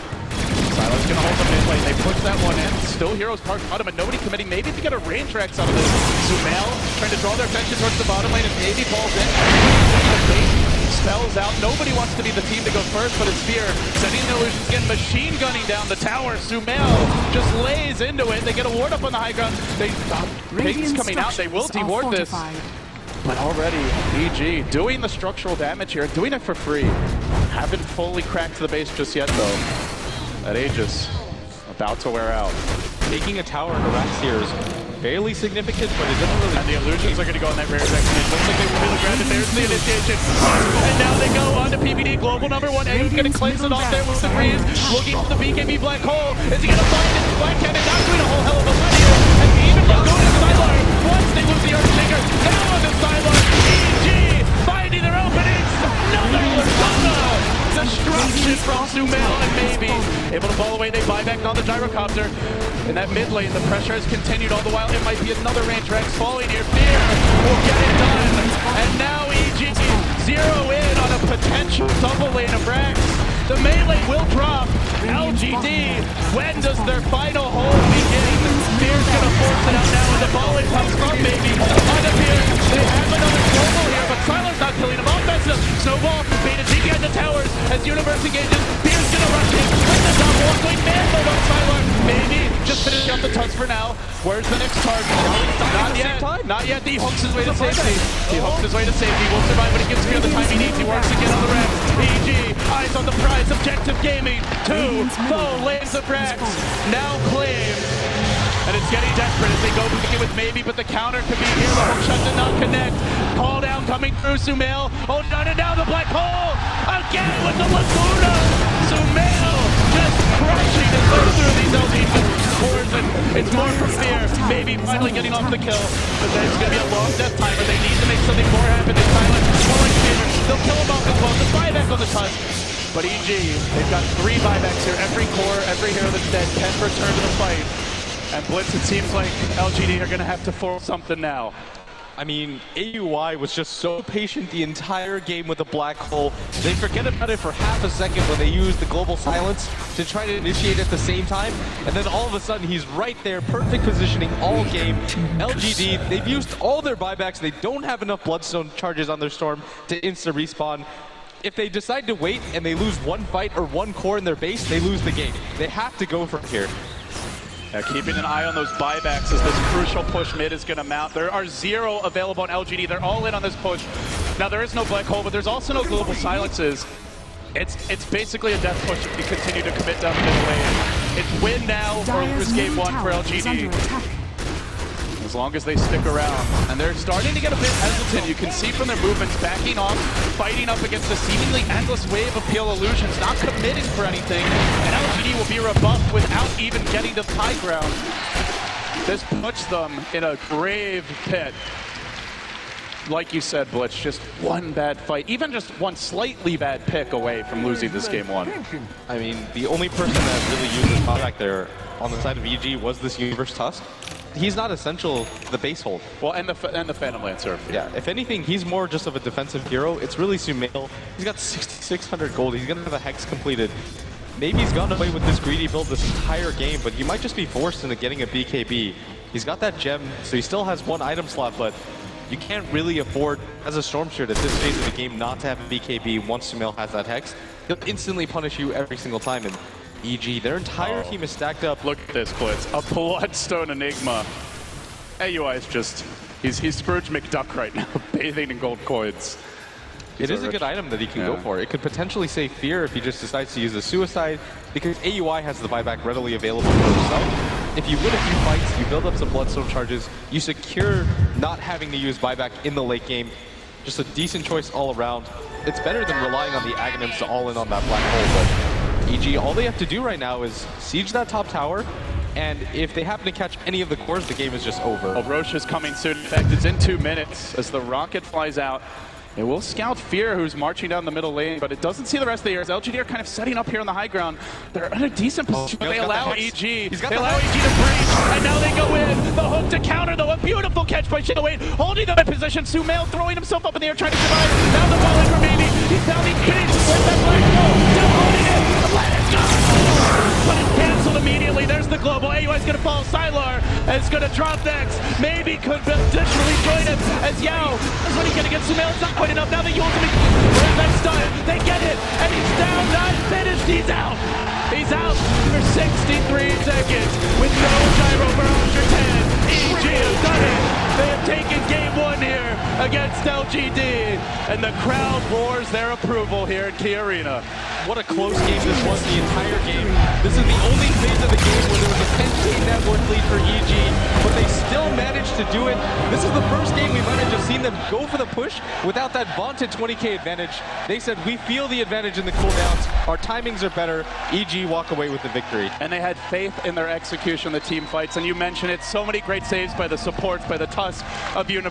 Silence gonna hold the mid lane. They push that one in. Still Heroes park bottom, and nobody committing. Maybe if you get a range Rex out of this. Sumail trying to draw their attention towards the bottom lane, and maybe falls in. The bait spells out. Nobody wants to be the team to go first, but it's Fear setting the illusions again. Machine gunning down the tower. Sumail just lays into it. They get a ward up on the high ground. Ping's coming out. They will deward this. But already, EG doing the structural damage here, doing it for free. Haven't fully cracked the base just yet, though. That Aegis about to wear out. Taking a tower in a Rax here is fairly significant, but it doesn't really... And the illusions are going to go on that rare section. It looks like they will really grab it. There's the initiation. And now they go on to PBD. Global number one. A's going to cleanse it off there with the breeze. Looking for the BKB black hole. Is he going to find it? Black Cannon not doing a whole hell of a lot here. And even going to Sylar. Once they lose the Earthshaker. Now on to Sylar. EG finding their openings. Another Lasana. Destruction from Sumail, and maybe able to ball away. They buy back on the gyrocopter. In that mid lane, the pressure has continued all the while. It might be another range Rex falling here. Fear will get it done. And now EG zero in on a potential double lane of Rex. The melee will drop. LGD, when does their final hold begin? Fear's gonna force it out now, and the ball in comes from maybe. On the Fear, they have another global here, but Sylar's not killing him. Offensive snowball, baited deep behind the towers as Universe engages. Fear's gonna rush in with the top wall, going man mode on Sylar. Maybe just finish up the tusk for now. Where's the next target? Not yet. Not yet. He hooks his way to safety. He hooks his way to safety. Will survive, but he gives Fear the time he needs. He works again on the Rex. EG, eyes on the prize. Objective Gaming. 2 full lanes of Rex. Now claimed. And it's getting desperate as they go begin with maybe, but the counter could be here. The hook shot did not connect. Call down coming through Sumail. Oh, down and down the black hole. Again with the Laguna. Sumail just crushing his way through these LGD cores, and it's more from Fear. Maybe finally getting off the kill, but then it's going to be a long death timer. They need to make something more happen. They silence pulling Fear. They'll kill him off as well. The buyback on the tusk. But EG, they've got 3 buybacks here. Every core, every hero that's dead can return to the fight. And Blitz, it seems like LGD are going to have to force something now. I mean, AUI was just so patient the entire game with the black hole. They forget about it for half a second when they use the global silence to try to initiate at the same time. And then all of a sudden, he's right there, perfect positioning all game. LGD, they've used all their buybacks. They don't have enough Bloodstone charges on their Storm to insta-respawn. If they decide to wait and they lose one fight or one core in their base, they lose the game. They have to go from here. Keeping an eye on those buybacks as this crucial push mid is going to mount. There are 0 available on LGD. They're all in on this push. Now, there is no black hole, but there's also no global silences. It's basically a death push if you continue to commit down the middle lane. It's win now or lose game 1 for LGD. As long as they stick around. And they're starting to get a bit hesitant. You can see from their movements backing off, fighting up against the seemingly endless wave of Peel Illusions, not committing for anything. And LGD will be rebuffed without even getting to the high ground. This puts them in a grave pit. Like you said, Blitz, just one bad fight, even just one slightly bad pick away from losing this game 1. I mean, the only person that really used his back there on the side of EG was this Universe Tusk. He's not essential to the base hold. Well, and the Phantom Lancer. Yeah, if anything, he's more just of a defensive hero. It's really Sumail. He's got 6,600 gold. He's going to have a Hex completed. Maybe he's gone away with this greedy build this entire game, but he might just be forced into getting a BKB. He's got that gem, so he still has 1 item slot, but you can't really afford, as a Stormshirt at this phase of the game, not to have a BKB once Sumail has that Hex. He'll instantly punish you every single time, and EG, their entire team is stacked up. Look at this, Blitz. A Bloodstone Enigma. AUI is just, he's Scrooge McDuck right now, bathing in gold coins. It is a good item that he can go for. It could potentially save Fear if he just decides to use the Suicide, because AUI has the buyback readily available for himself. If you win a few fights, you build up some Bloodstone charges, you secure not having to use buyback in the late game. Just a decent choice all around. It's better than relying on the Aghanims to all in on that black hole, but EG, all they have to do right now is siege that top tower, and if they happen to catch any of the cores, the game is just over. Well, Roche is coming soon. In fact, it's in 2 minutes as the rocket flies out. It will scout Fear, who's marching down the middle lane, but it doesn't see the rest of the airs. LGD are kind of setting up here on the high ground. They're in a decent position, but they allow EG. They allow EG to breach, and now they go in. The hook to counter, though. A beautiful catch by Shadowweight, holding them in position. Sumail throwing himself up in the air, trying to survive. Now the ball in remaining. He's down the finish with that black hole. Still holding it. Let it go! But it's canceled immediately. There's the global. AUI's going to fall. Sylar is going to drop next. Maybe could additionally join him as Yao is what he's going to get. Sumail, it's not quite enough. Now the ultimate. Where's that stun? They get it, and he's down, not finished. He's out. He's out for 63 seconds with no gyro for Ultra 10. EG has done it. They have taken game 1 here against LGD, and the crowd roars their approval here at Key Arena. What a close game this was the entire game. This is the only phase of the game where there was a 10K network lead for EG, but they still managed to do it. This is the first game we might have just seen them go for the push without that vaunted 20K advantage. They said, we feel the advantage in the cooldowns. Our timings are better. EG walk away with the victory. And they had faith in their execution, the team fights, and you mentioned it, so many great saves by the supports, by the Tusk of Universe.